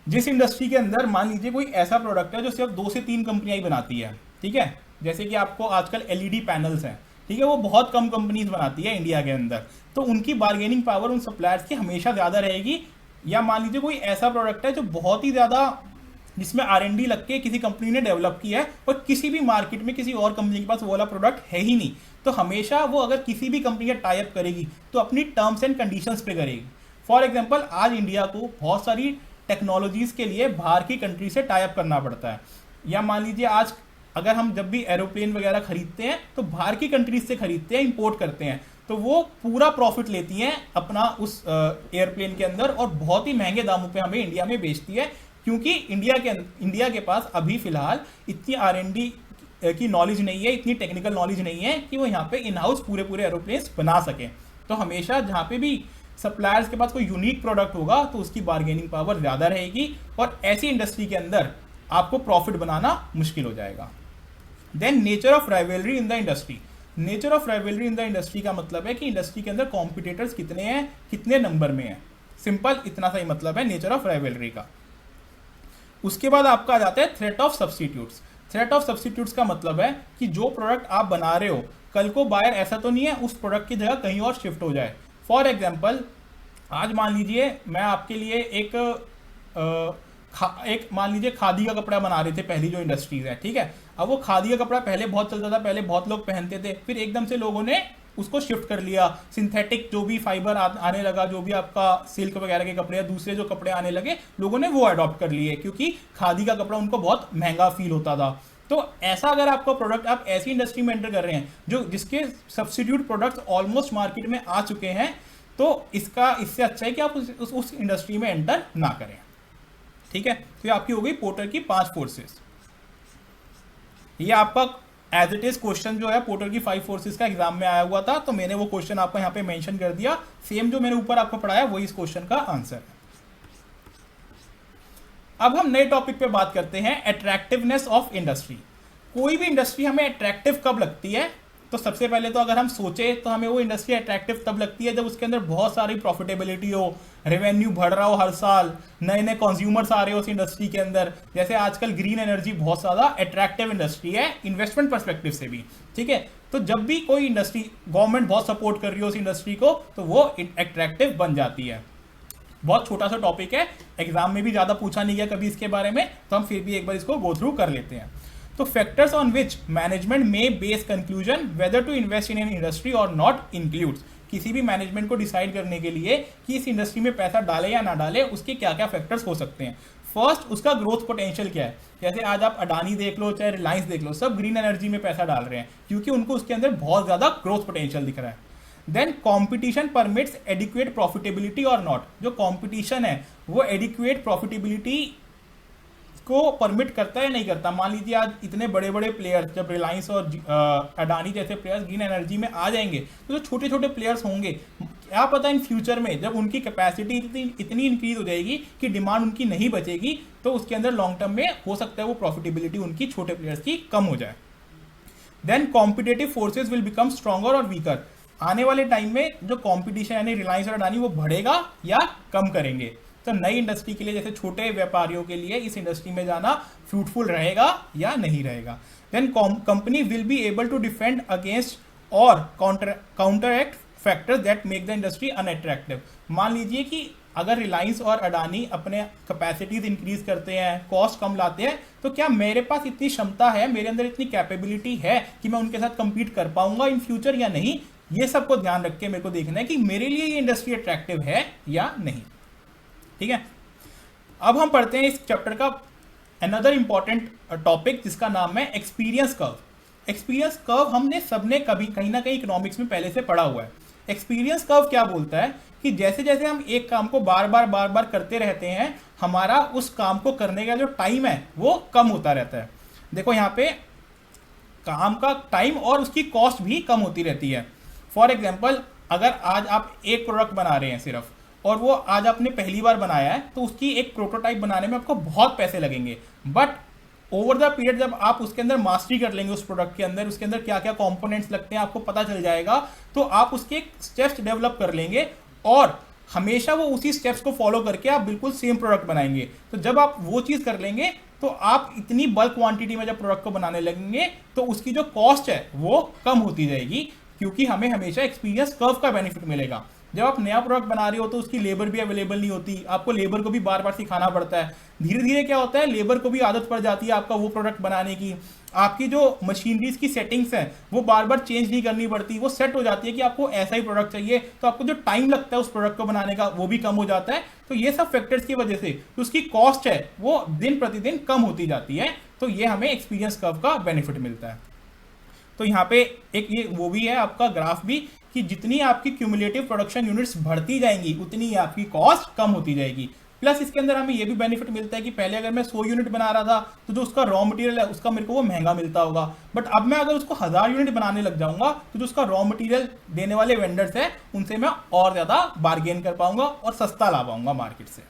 जिस इंडस्ट्री के अंदर मान लीजिए कोई ऐसा प्रोडक्ट है जो सिर्फ 2 से 3 कंपनियां ही बनाती है, ठीक है, जैसे कि आपको आजकल एलईडी पैनल्स हैं, ठीक है, वो बहुत कम कंपनीज बनाती है इंडिया के अंदर, तो उनकी बार्गेनिंग पावर उन सप्लायर्स की हमेशा ज्यादा रहेगी। या मान लीजिए कोई ऐसा प्रोडक्ट है जो बहुत ही ज्यादा, जिसमें R&D लग के किसी कंपनी ने डेवलप किया है और किसी भी मार्केट में किसी और कंपनी के पास वो वाला प्रोडक्ट है ही नहीं, तो हमेशा वो अगर किसी भी कंपनी का टाई अप करेगी तो अपनी टर्म्स एंड कंडीशंस पे करेगी। फॉर एग्जांपल आज इंडिया को बहुत सारी टेक्नोलॉजीज के लिए बाहर की कंट्री से टाई अप करना पड़ता है, या मान लीजिए आज अगर हम जब भी एरोप्लेन वगैरह खरीदते हैं तो बाहर की कंट्रीज से खरीदते हैं, इंपोर्ट करते हैं, तो वो पूरा प्रॉफिट लेती हैं अपना उस एयरप्लेन के अंदर और बहुत ही महंगे दामों पे हमें इंडिया में बेचती है, क्योंकि इंडिया के पास अभी फिलहाल इतनी R&D की नॉलेज नहीं है, इतनी टेक्निकल नॉलेज नहीं है कि वो यहाँ पे इन हाउस पूरे एरोप्लेन्स बना सके। तो हमेशा जहाँ पे भी सप्लायर्स के पास कोई यूनिक प्रोडक्ट होगा तो उसकी बार्गेनिंग पावर ज्यादा रहेगी और ऐसी इंडस्ट्री के अंदर आपको प्रॉफिट बनाना मुश्किल हो जाएगा। Then nature of rivalry in the industry. Nature of rivalry in the industry का मतलब है कि इंडस्ट्री के अंदर कॉम्पिटिटर्स कितने हैं, कितने नंबर में हैं। सिंपल इतना सा ही मतलब है नेचर ऑफ राइवलरी का। उसके बाद आपका आ जाता है threat of substitutes. Threat of substitutes का मतलब है कि जो प्रोडक्ट आप बना रहे हो, कल को बायर ऐसा तो नहीं है उस प्रोडक्ट की जगह कहीं और शिफ्ट हो जाए। फॉर एग्जाम्पल आज मान लीजिए मैं आपके लिए एक मान लीजिए खादी का कपड़ा बना रहे थे, पहली जो इंडस्ट्रीज है, ठीक है, अब वो खादी का कपड़ा पहले बहुत चलता था, पहले बहुत लोग पहनते थे, फिर एकदम से लोगों ने उसको शिफ्ट कर लिया, सिंथेटिक जो भी फाइबर आने लगा, जो भी आपका सिल्क वगैरह के कपड़े या दूसरे जो कपड़े आने लगे, लोगों ने वो अडॉप्ट कर लिए क्योंकि खादी का कपड़ा उनको बहुत महंगा फील होता था। तो ऐसा अगर आपका प्रोडक्ट आप ऐसी इंडस्ट्री में एंटर कर रहे हैं जो जिसके सब्स्टिट्यूट प्रोडक्ट्स ऑलमोस्ट मार्केट में आ चुके हैं, तो इससे अच्छा है कि आप उस इंडस्ट्री में एंटर ना करें। ठीक है, तो ये आपकी हो गई पोर्टर की 5 फोर्सेस। ये आपका एज इट इज क्वेश्चन जो है पोर्टर की 5 फोर्सेस का एग्जाम में आया हुआ था, तो मैंने वो क्वेश्चन आपको यहाँ पे मेंशन कर दिया। सेम जो मैंने ऊपर आपको पढ़ाया वही इस क्वेश्चन का आंसर है। अब हम नए टॉपिक पे बात करते हैं, अट्रैक्टिवनेस ऑफ इंडस्ट्री। कोई भी इंडस्ट्री हमें अट्रैक्टिव कब लगती है? तो सबसे पहले तो अगर हम सोचे तो हमें वो इंडस्ट्री अट्रैक्टिव तब लगती है जब उसके अंदर बहुत सारी प्रॉफिटेबिलिटी हो, रेवेन्यू बढ़ रहा हो, हर साल नए नए कंज्यूमर्स आ रहे हो उस इंडस्ट्री के अंदर। जैसे आजकल ग्रीन एनर्जी बहुत ज़्यादा अट्रैक्टिव इंडस्ट्री है इन्वेस्टमेंट पर्सपेक्टिव से भी। ठीक है, तो जब भी कोई इंडस्ट्री, गवर्नमेंट बहुत सपोर्ट कर रही हो उस इंडस्ट्री को, तो वो अट्रैक्टिव बन जाती है। बहुत छोटा सा टॉपिक है, एग्जाम में भी ज़्यादा पूछा नहीं गया कभी इसके बारे में, तो हम फिर भी एक बार इसको गो थ्रू कर लेते हैं। तो फैक्टर्स ऑन विच मैनेजमेंट में base conclusion whether to invest in an industry और नॉट इंक्लूड्स। किसी भी मैनेजमेंट को डिसाइड करने के लिए कि इस इंडस्ट्री में पैसा डाले या ना डाले, उसके क्या क्या फैक्टर्स हो सकते हैं। फर्स्ट, उसका ग्रोथ पोटेंशियल क्या है। जैसे आज आप अडानी देख लो चाहे रिलायंस देख लो, सब ग्रीन एनर्जी में पैसा डाल रहे हैं क्योंकि उनको उसके अंदर बहुत ज़्यादा ग्रोथ पोटेंशियल दिख रहा है। Then competition permits adequate profitability और नॉट। जो कॉम्पिटिशन है वो एडिक्वेट प्रॉफिटेबिलिटी को परमिट करता है या नहीं करता। मान लीजिए आज इतने बड़े बड़े प्लेयर्स, जब रिलायंस और अडानी जैसे प्लेयर्स ग्रीन एनर्जी में आ जाएंगे, तो जो छोटे छोटे प्लेयर्स होंगे, क्या पता इन फ्यूचर में जब उनकी कैपेसिटी इतनी इंक्रीज हो जाएगी कि डिमांड उनकी नहीं बचेगी, तो उसके अंदर लॉन्ग टर्म में हो सकता है वो प्रॉफिटेबिलिटी उनकी छोटे प्लेयर्स की कम हो जाए। Then competitive forces will become stronger और वीकर। आने वाले टाइम में जो कॉम्पिटिशन यानी रिलायंस और अडानी वो बढ़ेगा या कम करेंगे। तो नई इंडस्ट्री के लिए, जैसे छोटे व्यापारियों के लिए, इस इंडस्ट्री में जाना फ्रूटफुल रहेगा या नहीं रहेगा। Then company will be able to defend against और counteract factors that make the industry unattractive. मान लीजिए कि अगर रिलायंस और अडानी अपने कैपेसिटीज इंक्रीज करते हैं, कॉस्ट कम लाते हैं, तो क्या मेरे पास इतनी क्षमता है, मेरे अंदर इतनी कैपेबिलिटी है कि मैं उनके साथ कंपीट कर पाऊंगा इन फ्यूचर या नहीं। ये सबको ध्यान रख के मेरे को देखना है कि मेरे लिए ये इंडस्ट्री अट्रैक्टिव है या नहीं। ठीक है, अब हम पढ़ते हैं इस चैप्टर का अनदर इंपॉर्टेंट टॉपिक जिसका नाम है एक्सपीरियंस कर्व। एक्सपीरियंस कर्व हमने सबने कभी कहीं ना कहीं इकोनॉमिक्स में पहले से पढ़ा हुआ है। एक्सपीरियंस कर्व क्या बोलता है कि जैसे जैसे हम एक काम को बार बार करते रहते हैं, हमारा उस काम को करने का जो टाइम है वो कम होता रहता है। देखो यहाँ पे काम का टाइम और उसकी कॉस्ट भी कम होती रहती है। फॉर एग्जाम्पल, अगर आज आप एक प्रोडक्ट बना रहे हैं सिर्फ, और वो आज आपने पहली बार बनाया है, तो उसकी एक प्रोटोटाइप बनाने में आपको बहुत पैसे लगेंगे। बट ओवर द पीरियड जब आप उसके अंदर मास्टरी कर लेंगे उस प्रोडक्ट के अंदर, उसके अंदर क्या क्या कंपोनेंट्स लगते हैं आपको पता चल जाएगा, तो आप उसके स्टेप्स डेवलप कर लेंगे और हमेशा वो उसी स्टेप्स को फॉलो करके आप बिल्कुल सेम प्रोडक्ट बनाएंगे। तो जब आप वो चीज़ कर लेंगे तो आप इतनी बल्क क्वांटिटी में जब प्रोडक्ट को बनाने लगेंगे तो उसकी जो कॉस्ट है वो कम होती जाएगी, क्योंकि हमें हमेशा एक्सपीरियंस कर्व का बेनिफिट मिलेगा। जब आप नया प्रोडक्ट बना रहे हो तो उसकी लेबर भी अवेलेबल नहीं होती, आपको लेबर को भी बार बार सिखाना पड़ता है। धीरे धीरे क्या होता है, लेबर को भी आदत पड़ जाती है आपका वो प्रोडक्ट बनाने की। आपकी जो मशीनरीज की सेटिंग्स हैं वो बार बार चेंज नहीं करनी पड़ती, वो सेट हो जाती है कि आपको ऐसा ही प्रोडक्ट चाहिए, तो आपको जो टाइम लगता है उस प्रोडक्ट को बनाने का वो भी कम हो जाता है। तो ये सब फैक्टर्स की वजह से तो उसकी कॉस्ट है वो दिन प्रतिदिन कम होती जाती है। तो ये हमें एक्सपीरियंस कर्व का बेनिफिट मिलता है। तो यहाँ पे एक ये वो भी है आपका ग्राफ भी कि जितनी आपकी क्यूमुलेटिव प्रोडक्शन यूनिट्स बढ़ती जाएंगी उतनी ही आपकी कॉस्ट कम होती जाएगी। प्लस इसके अंदर हमें ये भी बेनिफिट मिलता है कि पहले अगर मैं 100 यूनिट बना रहा था तो जो उसका रॉ मटेरियल है उसका मेरे को वो महंगा मिलता होगा, बट अब मैं अगर उसको 1000 यूनिट बनाने लग जाऊंगा तो जो उसका रॉ मटेरियल देने वाले वेंडर्स है उनसे मैं और ज़्यादा बार्गेन कर पाऊंगा और सस्ता ला पाऊंगा मार्केट से।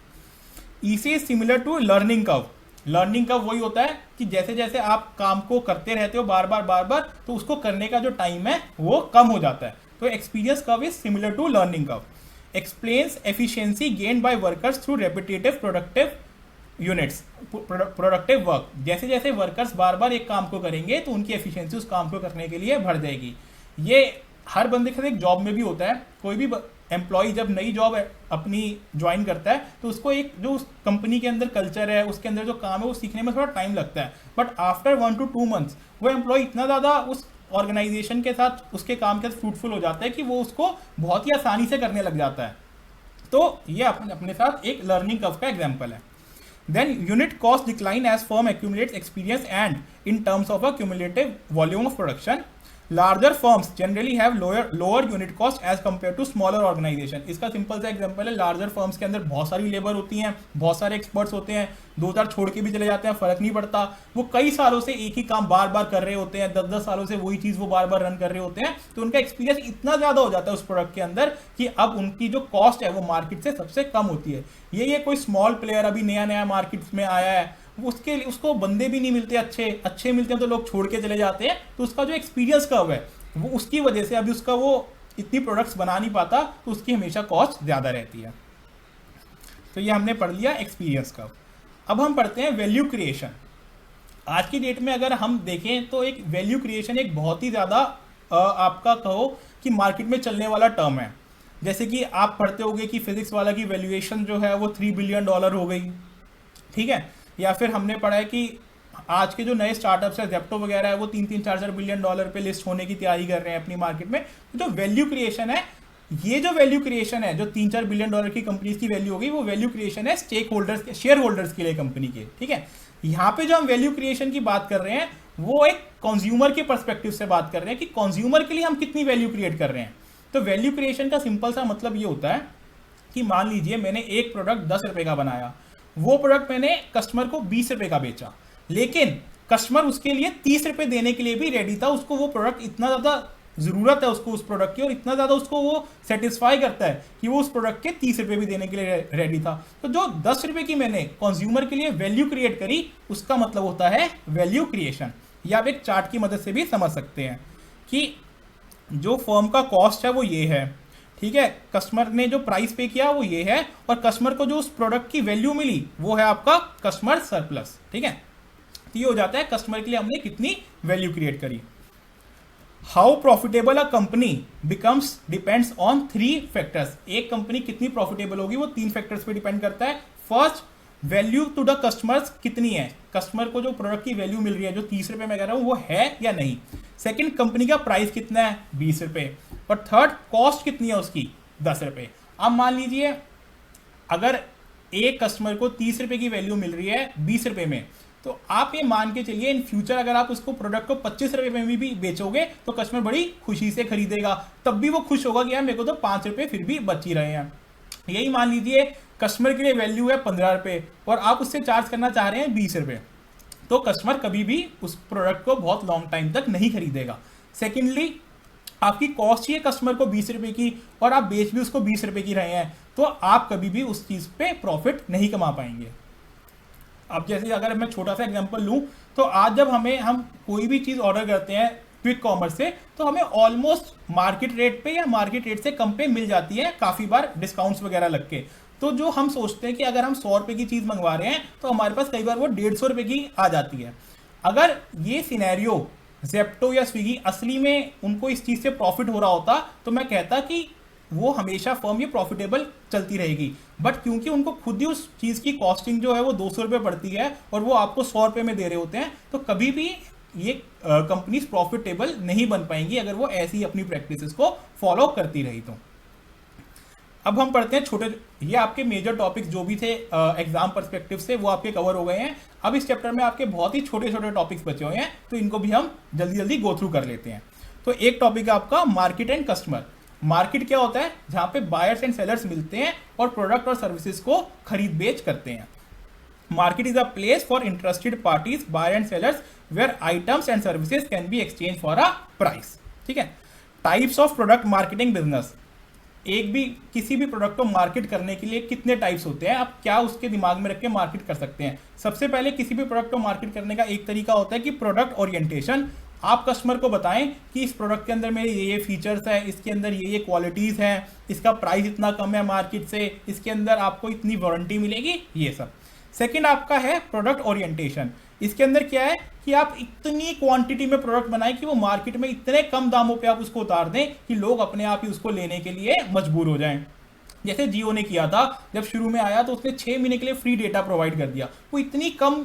इसे similar to learning curve. Learning curve वही होता है कि जैसे जैसे आप काम को करते रहते हो बार बार तो उसको करने का जो टाइम है वो कम हो जाता है। तो experience curve is similar to learning curve. Explains efficiency gain by workers through repetitive productive units productive work. जैसे जैसे वर्कर्स बार बार एक काम को करेंगे तो उनकी एफिशिएंसी उस काम को करने के लिए बढ़ जाएगी। ये हर बंदे के साथ एक जॉब में भी होता है। कोई भी एम्प्लॉय जब नई जॉब अपनी ज्वाइन करता है तो उसको एक जो उस कंपनी के अंदर कल्चर है उसके अंदर जो काम है वो सीखने में थोड़ा टाइम लगता है, बट आफ्टर 1 to 2 months वो एम्प्लॉय इतना ज़्यादा उस ऑर्गेनाइजेशन के साथ उसके काम के साथ फ्रूटफुल हो जाता है कि वो उसको बहुत ही आसानी से करने लग जाता है। तो ये अपने साथ एक लर्निंग कर्व का एग्जाम्पल है। Then unit cost decline as firm accumulates experience and in terms of a cumulative volume of production. Larger firms generally have lower unit cost as compare to smaller organisation. इसका simple सा example है, larger firms के अंदर बहुत सारी labour होती हैं, बहुत सारे एक्सपर्ट्स होते हैं, 2 छोड़ के भी चले जाते हैं, फर्क नहीं पड़ता। वो कई सालों से एक ही काम बार बार कर रहे होते हैं, 10-10 सालों से वही चीज वो बार बार रन कर रहे होते हैं, तो उनका एक्सपीरियंस इतना ज्यादा हो जाता है उस प्रोडक्ट के अंदर कि अब उनकी जो कॉस्ट है वो मार्केट से सबसे कम होती है। ये कोई स्मॉल प्लेयर अभी नया नया मार्केट में आया है, उसको बंदे भी नहीं मिलते, अच्छे मिलते हैं तो लोग छोड़ के चले जाते हैं, तो उसका जो एक्सपीरियंस कर्व है वो उसकी वजह से अभी उसका वो इतनी प्रोडक्ट्स बना नहीं पाता, तो उसकी हमेशा कॉस्ट ज्यादा रहती है। तो ये हमने पढ़ लिया एक्सपीरियंस कर्व। अब हम पढ़ते हैं वैल्यू क्रिएशन। आज की डेट में अगर हम देखें तो एक वैल्यू क्रिएशन एक बहुत ही ज्यादा आपका कहो कि मार्केट में चलने वाला टर्म है। जैसे कि आप पढ़ते होंगे कि फिजिक्स वाला की वैल्यूएशन जो है वो $3 बिलियन हो गई, ठीक है, या फिर हमने पढ़ा है कि आज के जो नए स्टार्टअप्स है जेप्टो वगैरह है वो 3-4 बिलियन डॉलर पे लिस्ट होने की तैयारी कर रहे हैं अपनी मार्केट में। तो जो वैल्यू क्रिएशन है, ये जो वैल्यू क्रिएशन है, जो 3-4 बिलियन डॉलर की कंपनीज की वैल्यू होगी, वो वैल्यू क्रिएशन है स्टेक होल्डर्स के, शेयर होल्डर्स के लिए कंपनी के, ठीक है। यहाँ पे जो हम वैल्यू क्रिएशन की बात कर रहे हैं वो एक कंज्यूमर के पर्सपेक्टिव से बात कर रहे हैं कि कंज्यूमर के लिए हम कितनी वैल्यू क्रिएट कर रहे हैं। तो वैल्यू क्रिएशन का सिंपल सा मतलब ये होता है कि मान लीजिए मैंने एक प्रोडक्ट 10 रुपए का बनाया, वो प्रोडक्ट मैंने कस्टमर को 20 रुपए का बेचा, लेकिन कस्टमर उसके लिए 30 रुपए देने के लिए भी रेडी था। उसको वो प्रोडक्ट इतना ज्यादा जरूरत है उसको उस प्रोडक्ट की, और इतना ज्यादा उसको वो सेटिस्फाई करता है कि वो उस प्रोडक्ट के 30 रुपए भी देने के लिए रेडी था। तो जो 10 रुपए की मैंने कंज्यूमर के लिए वैल्यू क्रिएट करी, उसका मतलब होता है वैल्यू क्रिएशन। या आप एक चार्ट की मदद से भी समझ सकते हैं कि जो फर्म का कॉस्ट है वो ये है, ठीक है, कस्टमर ने जो प्राइस पे किया वो ये है, और कस्टमर को जो उस प्रोडक्ट की वैल्यू मिली वो है आपका कस्टमर सरप्लस, ठीक है। तो ये हो जाता है कस्टमर के लिए हमने कितनी वैल्यू क्रिएट करी। How profitable a company becomes depends on 3 factors. एक कंपनी कितनी प्रॉफिटेबल होगी वो 3 फैक्टर्स पे डिपेंड करता है। First, value to the customers कितनी है, कस्टमर को जो प्रोडक्ट की वैल्यू मिल रही है, जो 30 रुपए मैं कह रहा हूं वो है या नहीं। सेकंड, कंपनी का प्राइस कितना है, 20 रुपए। और थर्ड, कॉस्ट कितनी है उसकी, 10 रुपए। अब मान लीजिए अगर एक कस्टमर को 30 रुपए की वैल्यू मिल रही है 20 रुपए में, तो आप ये मान के चलिए इन फ्यूचर अगर आप उसको प्रोडक्ट को 25 रुपए में भी बेचोगे तो कस्टमर बड़ी खुशी से खरीदेगा, तब भी वो खुश होगा कि यार मेरे को तो 5 रुपए फिर भी बच ही रहे हैं। यही मान लीजिए कस्टमर के लिए वैल्यू है 15 रुपए और आप उससे चार्ज करना चाह रहे हैं 20 रुपए, तो कस्टमर कभी भी उस प्रोडक्ट को बहुत लॉन्ग टाइम तक नहीं खरीदेगा। सेकेंडली, आपकी कॉस्ट ही है कस्टमर को 20 रुपए की और आप बेच भी उसको 20 रुपए की रहे हैं, तो आप कभी भी उस चीज पे प्रॉफिट नहीं कमा पाएंगे। अब जैसे अगर मैं छोटा सा एग्जांपल लूं, तो आज जब हम कोई भी चीज ऑर्डर करते हैं क्विक कॉमर्स से, तो हमें ऑलमोस्ट मार्केट रेट पे या मार्केट रेट से कम पे मिल जाती है, काफी बार डिस्काउंट्स वगैरह लग के। तो जो हम सोचते हैं कि अगर हम 100 रुपए की चीज मंगवा रहे हैं तो हमारे पास कई बार वो 150 रुपए की आ जाती है। अगर ये सिनेरियो जेप्टो या स्विगी असली में उनको इस चीज से प्रॉफिट हो रहा होता तो मैं कहता कि वो हमेशा फर्म ये प्रॉफिटेबल चलती रहेगी, बट क्योंकि उनको खुद ही उस चीज की कॉस्टिंग जो है वो 200 रुपए पड़ती है और वो आपको 100 रुपए में दे रहे होते हैं, तो कभी भी ये कंपनीज प्रॉफिटेबल नहीं बन पाएंगी अगर वो ऐसी अपनी प्रैक्टिसेस को फॉलो करती रही तो। अब हम पढ़ते हैं छोटे, ये आपके मेजर टॉपिक्स जो भी थे एग्जाम पर्सपेक्टिव से वो आपके कवर हो गए हैं। अब इस चैप्टर में आपके बहुत ही छोटे छोटे टॉपिक्स बचे हुए हैं, तो इनको भी हम जल्दी जल्दी गो थ्रू कर लेते हैं। तो एक टॉपिक है आपका मार्केट एंड कस्टमर। मार्केट क्या होता है, जहां पे बायर्स एंड सेलर्स मिलते हैं और प्रोडक्ट और सर्विसेज को खरीद बेच करते हैं। Market is a place for interested parties, buyer and sellers, where items and services can be exchange for a price, ठीक है। Types of product marketing business, एक भी किसी भी प्रोडक्ट को मार्केट करने के लिए कितने टाइप्स होते हैं, आप क्या उसके दिमाग में रख के मार्केट कर सकते हैं। सबसे पहले किसी भी प्रोडक्ट को मार्केट करने का एक तरीका होता है कि प्रोडक्ट ओरिएंटेशन। आप कस्टमर को बताएं कि इस प्रोडक्ट के अंदर मेरे ये फीचर्स है, इसके अंदर ये क्वालिटीज हैं, इसका प्राइस इतना कम है मार्केट से, इसके अंदर आपको इतनी वारंटी मिलेगी, ये सब। सेकंड आपका है प्रोडक्ट ओरिएंटेशन। इसके अंदर क्या है कि आप इतनी क्वांटिटी में प्रोडक्ट बनाएं कि वो मार्केट में इतने कम दामों पे आप उसको उतार दें कि लोग अपने आप ही उसको लेने के लिए मजबूर हो जाएं। जैसे जियो ने किया था, जब शुरू में आया तो उसने 6 महीने के लिए फ्री डेटा प्रोवाइड कर दिया। वो इतनी कम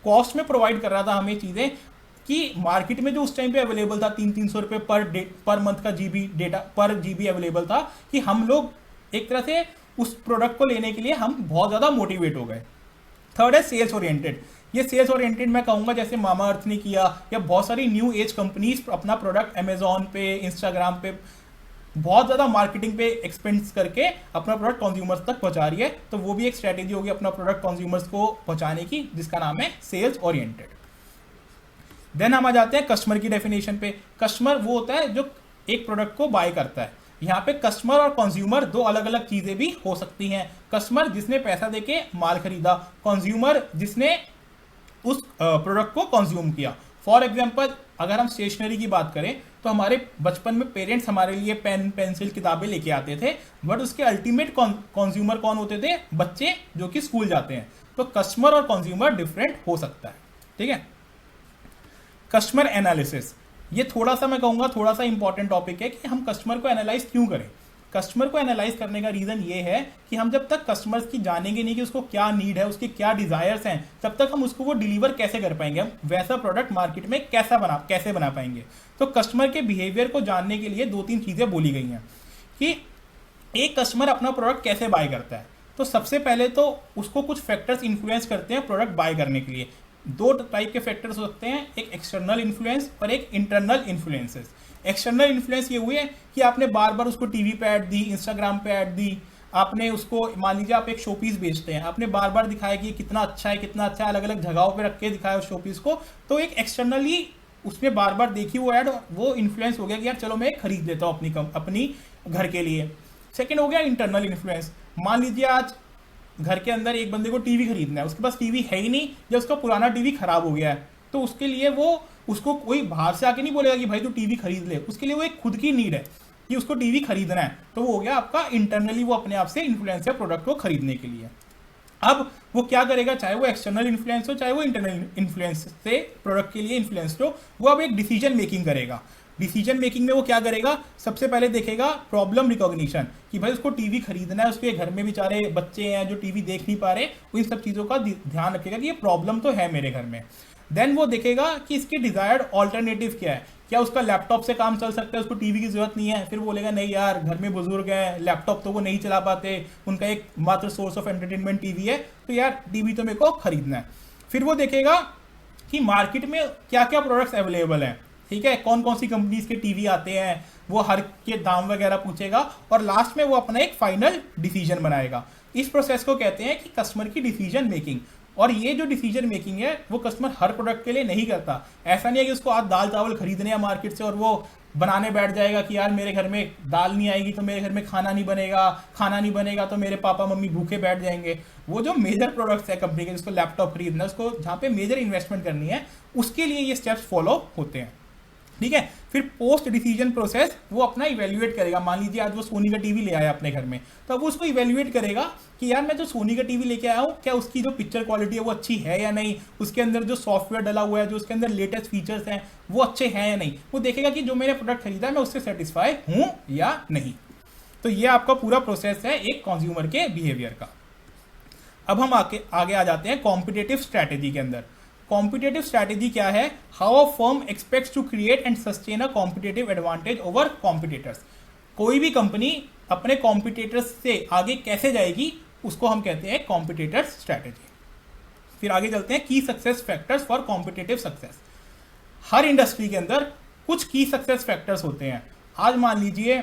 कॉस्ट में प्रोवाइड कर रहा था हमें चीजें कि मार्केट में जो उस टाइम पे अवेलेबल था 300-300 रुपए पर मंथ का जीबी डेटा पर जीबी अवेलेबल था, कि हम लोग एक तरह से उस प्रोडक्ट को लेने के लिए हम बहुत ज्यादा मोटिवेट हो गए। थर्ड है सेल्स ओरिएंटेड। ये सेल्स ओरिएंटेड मैं कहूँगा जैसे मामा अर्थ ने किया, या बहुत सारी न्यू एज कंपनीज अपना प्रोडक्ट अमेजोन पे, इंस्टाग्राम पे बहुत ज़्यादा मार्केटिंग पे एक्सपेंस करके अपना प्रोडक्ट कंज्यूमर्स तक पहुंचा रही है। तो वो भी एक स्ट्रैटेजी होगी अपना प्रोडक्ट कंज्यूमर्स को पहुंचाने की, जिसका नाम है सेल्स ओरिएंटेड। देन हम आ जाते हैं कस्टमर की डेफिनेशन पे। कस्टमर वो होता है जो एक प्रोडक्ट को बाय करता है। यहाँ पे कस्टमर और कंज्यूमर दो अलग अलग चीजें भी हो सकती हैं। कस्टमर जिसने पैसा देके माल खरीदा, कंज्यूमर जिसने उस प्रोडक्ट को कंज्यूम किया। फॉर एग्जाम्पल अगर हम स्टेशनरी की बात करें तो हमारे बचपन में पेरेंट्स हमारे लिए पेन पेंसिल किताबें लेके आते थे, बट उसके अल्टीमेट कंज्यूमर कौन होते थे? बच्चे जो कि स्कूल जाते हैं। तो कस्टमर और कंज्यूमर डिफरेंट हो सकता है, ठीक है। कस्टमर एनालिसिस, ये थोड़ा सा मैं कहूँगा थोड़ा सा इंपॉर्टेंट टॉपिक है कि हम कस्टमर को एनालाइज क्यों करें। कस्टमर को एनालाइज करने का रीजन ये है कि हम जब तक कस्टमर्स की जानेंगे नहीं कि उसको क्या नीड है, उसके क्या डिजायर्स हैं, तब तक हम उसको वो डिलीवर कैसे कर पाएंगे, हम वैसा प्रोडक्ट मार्केट में कैसे बना पाएंगे। तो कस्टमर के बिहेवियर को जानने के लिए दो तीन चीजें बोली गई हैं कि एक कस्टमर अपना प्रोडक्ट कैसे बाय करता है। तो सबसे पहले तो उसको कुछ फैक्टर्स इन्फ्लुएंस करते हैं प्रोडक्ट बाय करने के लिए। दो टाइप के फैक्टर्स हो सकते हैं, एक एक्सटर्नल इन्फ्लुएंस और एक इंटरनल इन्फ्लुएंसेस। एक्सटर्नल इन्फ्लुएंस ये हुए कि आपने बार बार उसको टीवी पे ऐड दी, इंस्टाग्राम पे ऐड दी, आपने उसको, मान लीजिए आप एक शोपीस बेचते हैं, आपने बार बार दिखाया कि कितना अच्छा है कितना अच्छा है, अलग अलग जगहों पे रख के दिखाया उस शोपीस को। तो एक एक्सटर्नली उसमें बार बार देखी वो ऐड, वो इन्फ्लुएंस हो गया कि यार चलो मैं खरीद लेता हूँ अपनी घर के लिए। सेकेंड हो गया इंटरनल इन्फ्लुएंस। मान लीजिए आज घर के अंदर एक बंदे को टीवी खरीदना है, उसके पास टीवी है ही नहीं या उसका पुराना टीवी खराब हो गया है, तो उसके लिए वो उसको कोई बाहर से आके नहीं बोलेगा कि भाई तू टीवी खरीद ले, उसके लिए वो एक खुद की नीड है कि उसको टीवी खरीदना है। तो वो हो गया आपका इंटरनली, वो अपने आप से इन्फ्लुएंस है प्रोडक्ट को खरीदने के लिए। अब वो क्या करेगा, चाहे वो एक्सटर्नल इन्फ्लुएंस हो चाहे वो इंटरनल इन्फ्लुएंस से प्रोडक्ट के लिए इन्फ्लुएंस हो, वो अब एक डिसीजन मेकिंग करेगा। डिसीजन मेकिंग में वो क्या करेगा, सबसे पहले देखेगा प्रॉब्लम रिकॉग्निशन कि भाई उसको टीवी खरीदना है, उसके घर में बेचारे बच्चे हैं जो टीवी देख नहीं पा रहे, इन सब चीज़ों का ध्यान रखेगा कि ये प्रॉब्लम तो है मेरे घर में। देन वो देखेगा कि इसकी डिजायर्ड ऑल्टरनेटिव क्या है, क्या उसका लैपटॉप से काम चल सकता है, उसको टीवी की जरूरत नहीं है। फिर बोलेगा नहीं यार घर में बुजुर्ग हैं, लैपटॉप तो वो नहीं चला पाते, उनका एक मात्र सोर्स ऑफ एंटरटेनमेंट टीवी है, तो यार टीवी तो मेरे को खरीदना है। फिर वो देखेगा कि मार्केट में क्या क्या प्रोडक्ट्स अवेलेबल हैं, ठीक है, कौन कौन सी कंपनीज के टीवी आते हैं, वो हर के दाम वगैरह पूछेगा और लास्ट में वो अपना एक फाइनल डिसीजन बनाएगा। इस प्रोसेस को कहते हैं कि कस्टमर की डिसीजन मेकिंग। और ये जो डिसीजन मेकिंग है वो कस्टमर हर प्रोडक्ट के लिए नहीं करता। ऐसा नहीं है कि उसको आज दाल चावल खरीदने हैं मार्केट से और वो बनाने बैठ जाएगा कि यार मेरे घर में दाल नहीं आएगी तो मेरे घर में खाना नहीं बनेगा तो मेरे पापा मम्मी भूखे बैठ जाएंगे। वो जो मेजर प्रोडक्ट्स है कंपनी के, जिसको लैपटॉप खरीदना है, उसको जहाँ पे मेजर इन्वेस्टमेंट करनी है, उसके लिए ये स्टेप्स फॉलो होते हैं, ठीक है। फिर पोस्ट डिसीजन प्रोसेस वो अपना इवेल्युएट करेगा। मान लीजिए आज वो सोनी का टीवी ले आया अपने घर में, तो अब उसको इवेल्युएट करेगा कि यार मैं जो सोनी का टीवी लेके आया हूँ, क्या उसकी जो पिक्चर क्वालिटी है वो अच्छी है या नहीं, उसके अंदर जो सॉफ्टवेयर डला हुआ है, जो उसके अंदर लेटेस्ट फीचर्स हैं वो अच्छे हैं या नहीं। वो देखेगा कि जो मैंने प्रोडक्ट खरीदा है मैं उससे सेटिस्फाई हूँ या नहीं। तो ये आपका पूरा प्रोसेस है एक कंज्यूमर के बिहेवियर का। अब हम आगे आ जाते हैं कॉम्पिटिटिव स्ट्रैटेजी के अंदर। कॉम्पिटिटिव स्ट्रैटेजी क्या है? How a firm expects to create and sustain a competitive advantage over competitors. कोई भी कंपनी अपने कॉम्पिटिटर्स से आगे कैसे जाएगी, उसको हम कहते हैं कॉम्पिटिटर स्ट्रैटेजी। फिर आगे चलते हैं key success factors for competitive success. Her industry के अंदर कुछ की सक्सेस फैक्टर्स होते हैं। आज मान लीजिए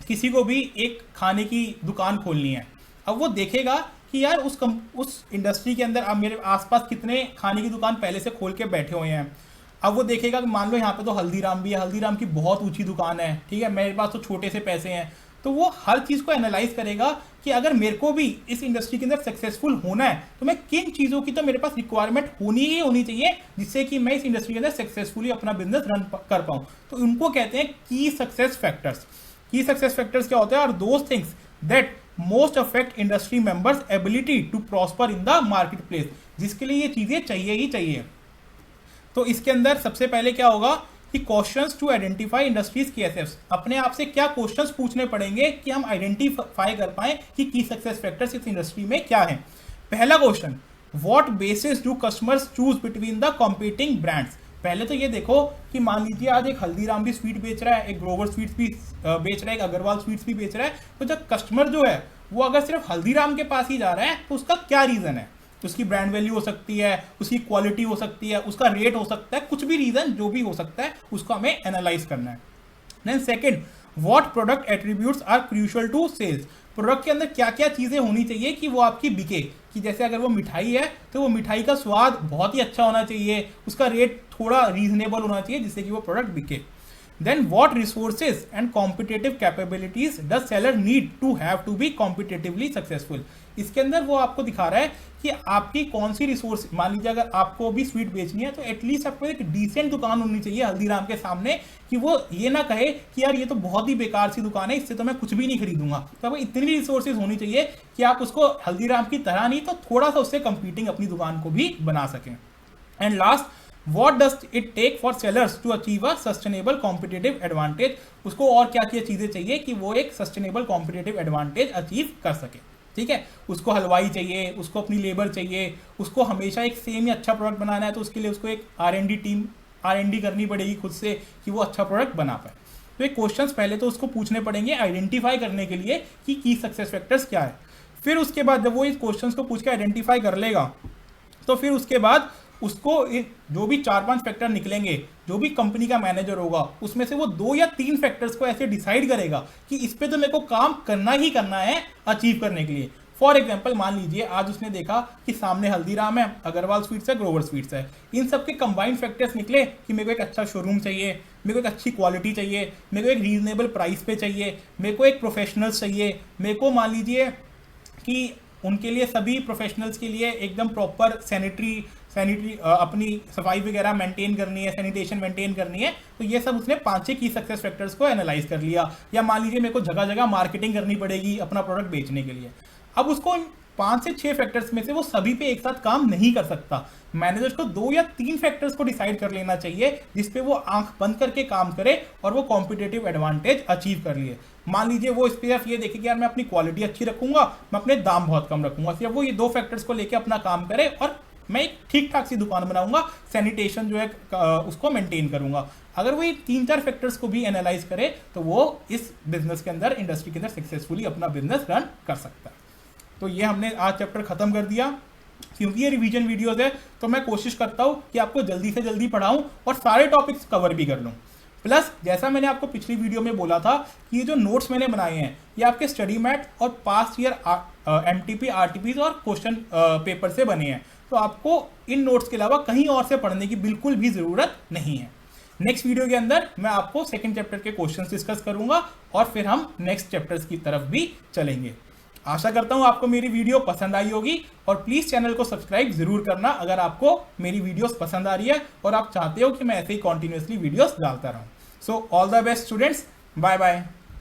किसी को भी एक खाने की दुकान खोलनी है, अब वो देखेगा कि यार उस इंडस्ट्री के अंदर अब मेरे आसपास कितने खाने की दुकान पहले से खोल के बैठे हुए हैं। अब वो देखेगा कि मान लो यहाँ पे तो हल्दीराम भी है, हल्दीराम की बहुत ऊंची दुकान है, ठीक है, मेरे पास तो छोटे से पैसे हैं। तो वो हर चीज़ को एनालाइज करेगा कि अगर मेरे को भी इस इंडस्ट्री के अंदर सक्सेसफुल होना है तो मैं किन चीज़ों की तो मेरे पास रिक्वायरमेंट होनी चाहिए जिससे कि मैं इस इंडस्ट्री के अंदर सक्सेसफुली अपना बिजनेस रन कर पाऊँ। तो उनको कहते हैं key success factors. Key success factors क्या होते हैं? और those things that most affect industry members ability to prosper in the market place, जिसके लिए ये चीजें चाहिए ही चाहिए। तो इसके अंदर सबसे पहले क्या होगा कि questions to identify industries KSFs। अपने आप से क्या क्वेश्चंस पूछने पड़ेंगे कि हम आइडेंटिफाई कर पाए कि की सक्सेस फैक्टर्स इस इंडस्ट्री में क्या है। पहला question, what basis do customers choose between the competing brands. पहले तो ये देखो कि मान लीजिए आज एक हल्दीराम भी स्वीट बेच रहा है, एक ग्रोवर स्वीट्स भी बेच रहा है, एक अग्रवाल स्वीट्स भी बेच रहा है। तो जब कस्टमर जो है वो अगर सिर्फ हल्दीराम के पास ही जा रहा है तो उसका क्या रीजन है? उसकी ब्रांड वैल्यू हो सकती है, उसकी क्वालिटी हो सकती है, उसका रेट हो सकता है, कुछ भी रीजन जो भी हो सकता है उसको हमें एनालाइज करना है। Then second, what product attributes are crucial to sales. Product के अंदर क्या क्या चीज़ें होनी चाहिए कि वो आपकी बिके, कि जैसे अगर वो मिठाई है तो वो मिठाई का स्वाद बहुत ही अच्छा होना चाहिए, उसका रेट थोड़ा रीजनेबल होना चाहिए जिससे कि वो प्रोडक्ट बिके। Then what resources and competitive capabilities does seller need to have to be competitively successful। इसके अंदर वो आपको दिखा रहा है कि आपकी कौन सी रिसोर्स, मान लीजिए अगर आपको भी स्वीट बेचनी है तो एटलीस्ट आपको एक डिसेंट दुकान होनी चाहिए हल्दीराम के सामने, कि वो ये ना कहे कि यार ये तो बहुत ही बेकार सी दुकान है, इससे तो मैं कुछ भी नहीं खरीदूंगा। तो आपको इतनी रिसोर्सेज होनी चाहिए कि आप उसको हल्दीराम की तरह नहीं तो थोड़ा सा उससे कंपीटिंग अपनी दुकान को भी बना सकें। And last, What does it take for sellers to achieve a sustainable competitive advantage। उसको और क्या क्या चीज़ें चाहिए कि वो एक sustainable competitive advantage अचीव कर सके। ठीक है, उसको हलवाई चाहिए, उसको अपनी लेबर चाहिए, उसको हमेशा एक सेम ही अच्छा प्रोडक्ट बनाना है तो उसके लिए उसको एक R&D करनी पड़ेगी खुद से कि वो अच्छा प्रोडक्ट बना पाए। तो ये क्वेश्चंस पहले तो उसको पूछने पड़ेंगे आइडेंटिफाई करने के लिए कि की सक्सेस फैक्टर्स क्या है। फिर उसके बाद जब वो इस क्वेश्चंस को पूछ के आइडेंटिफाई कर लेगा तो फिर उसके बाद उसको जो भी 4-5 फैक्टर निकलेंगे, जो भी कंपनी का मैनेजर होगा उसमें से वो 2 या 3 फैक्टर्स को ऐसे डिसाइड करेगा कि इस पे तो मेरे को काम करना ही करना है अचीव करने के लिए। फॉर एग्जाम्पल मान लीजिए आज उसने देखा कि सामने हल्दीराम है, अग्रवाल स्वीट्स है, ग्रोवर स्वीट्स है, इन सब के कंबाइंड फैक्टर्स निकले कि मेरे को एक अच्छा शोरूम चाहिए, मेरे को एक अच्छी क्वालिटी चाहिए, मेरे को एक रीजनेबल प्राइस पे चाहिए, मेरे को एक प्रोफेशनल्स चाहिए, मेरे को मान लीजिए कि उनके लिए सभी प्रोफेशनल्स के लिए एकदम प्रॉपर सैनिटरी अपनी सफाई वगैरह मेंटेन करनी है, सैनिटेशन मेंटेन करनी है। तो ये सब उसने 5-6 की सक्सेस फैक्टर्स को एनालाइज कर लिया। या मान लीजिए मेरे को जगह जगह मार्केटिंग करनी पड़ेगी अपना प्रोडक्ट बेचने के लिए। अब उसको 5 से 6 फैक्टर्स में से वो सभी पे एक साथ काम नहीं कर सकता। मैनेजर को 2 या 3 फैक्टर्स को डिसाइड कर लेना चाहिए जिसपे वो आंख बंद करके काम करे और वो कॉम्पिटिटिव एडवांटेज अचीव कर लिए। मान लीजिए वो इस पे सिर्फ ये देखे कि यार मैं अपनी क्वालिटी अच्छी रखूंगा, मैं अपने दाम बहुत कम रखूंगा, सिर्फ वो ये 2 फैक्टर्स को लेके अपना काम करे और मैं एक ठीक ठाक सी दुकान बनाऊंगा, सैनिटेशन जो है उसको मेंटेन करूंगा। अगर वो ये 3-4 फैक्टर्स को भी एनालाइज करे तो वो इस बिजनेस के अंदर, इंडस्ट्री के अंदर सक्सेसफुली अपना बिजनेस रन कर सकता है। तो ये हमने आज चैप्टर खत्म कर दिया। क्योंकि ये रिवीजन वीडियोस है तो मैं कोशिश करता हूँ कि आपको जल्दी से जल्दी पढ़ाऊँ और सारे टॉपिक्स कवर भी कर लूँ। प्लस जैसा मैंने आपको पिछली वीडियो में बोला था कि ये जो नोट्स मैंने बनाए हैं ये आपके स्टडी मैट और पास्ट ईयर MTP RTPs और क्वेश्चन पेपर से बने हैं। तो आपको इन नोट्स के अलावा कहीं और से पढ़ने की बिल्कुल भी ज़रूरत नहीं है। नेक्स्ट वीडियो के अंदर मैं आपको सेकंड चैप्टर के क्वेश्चंस डिस्कस करूंगा और फिर हम नेक्स्ट चैप्टर्स की तरफ भी चलेंगे। आशा करता हूं आपको मेरी वीडियो पसंद आई होगी और प्लीज़ चैनल को सब्सक्राइब जरूर करना अगर आपको मेरी वीडियोस पसंद आ रही है और आप चाहते हो कि मैं ऐसे ही कॉन्टिन्यूसली वीडियोस डालता रहूं। So all the best students, bye bye.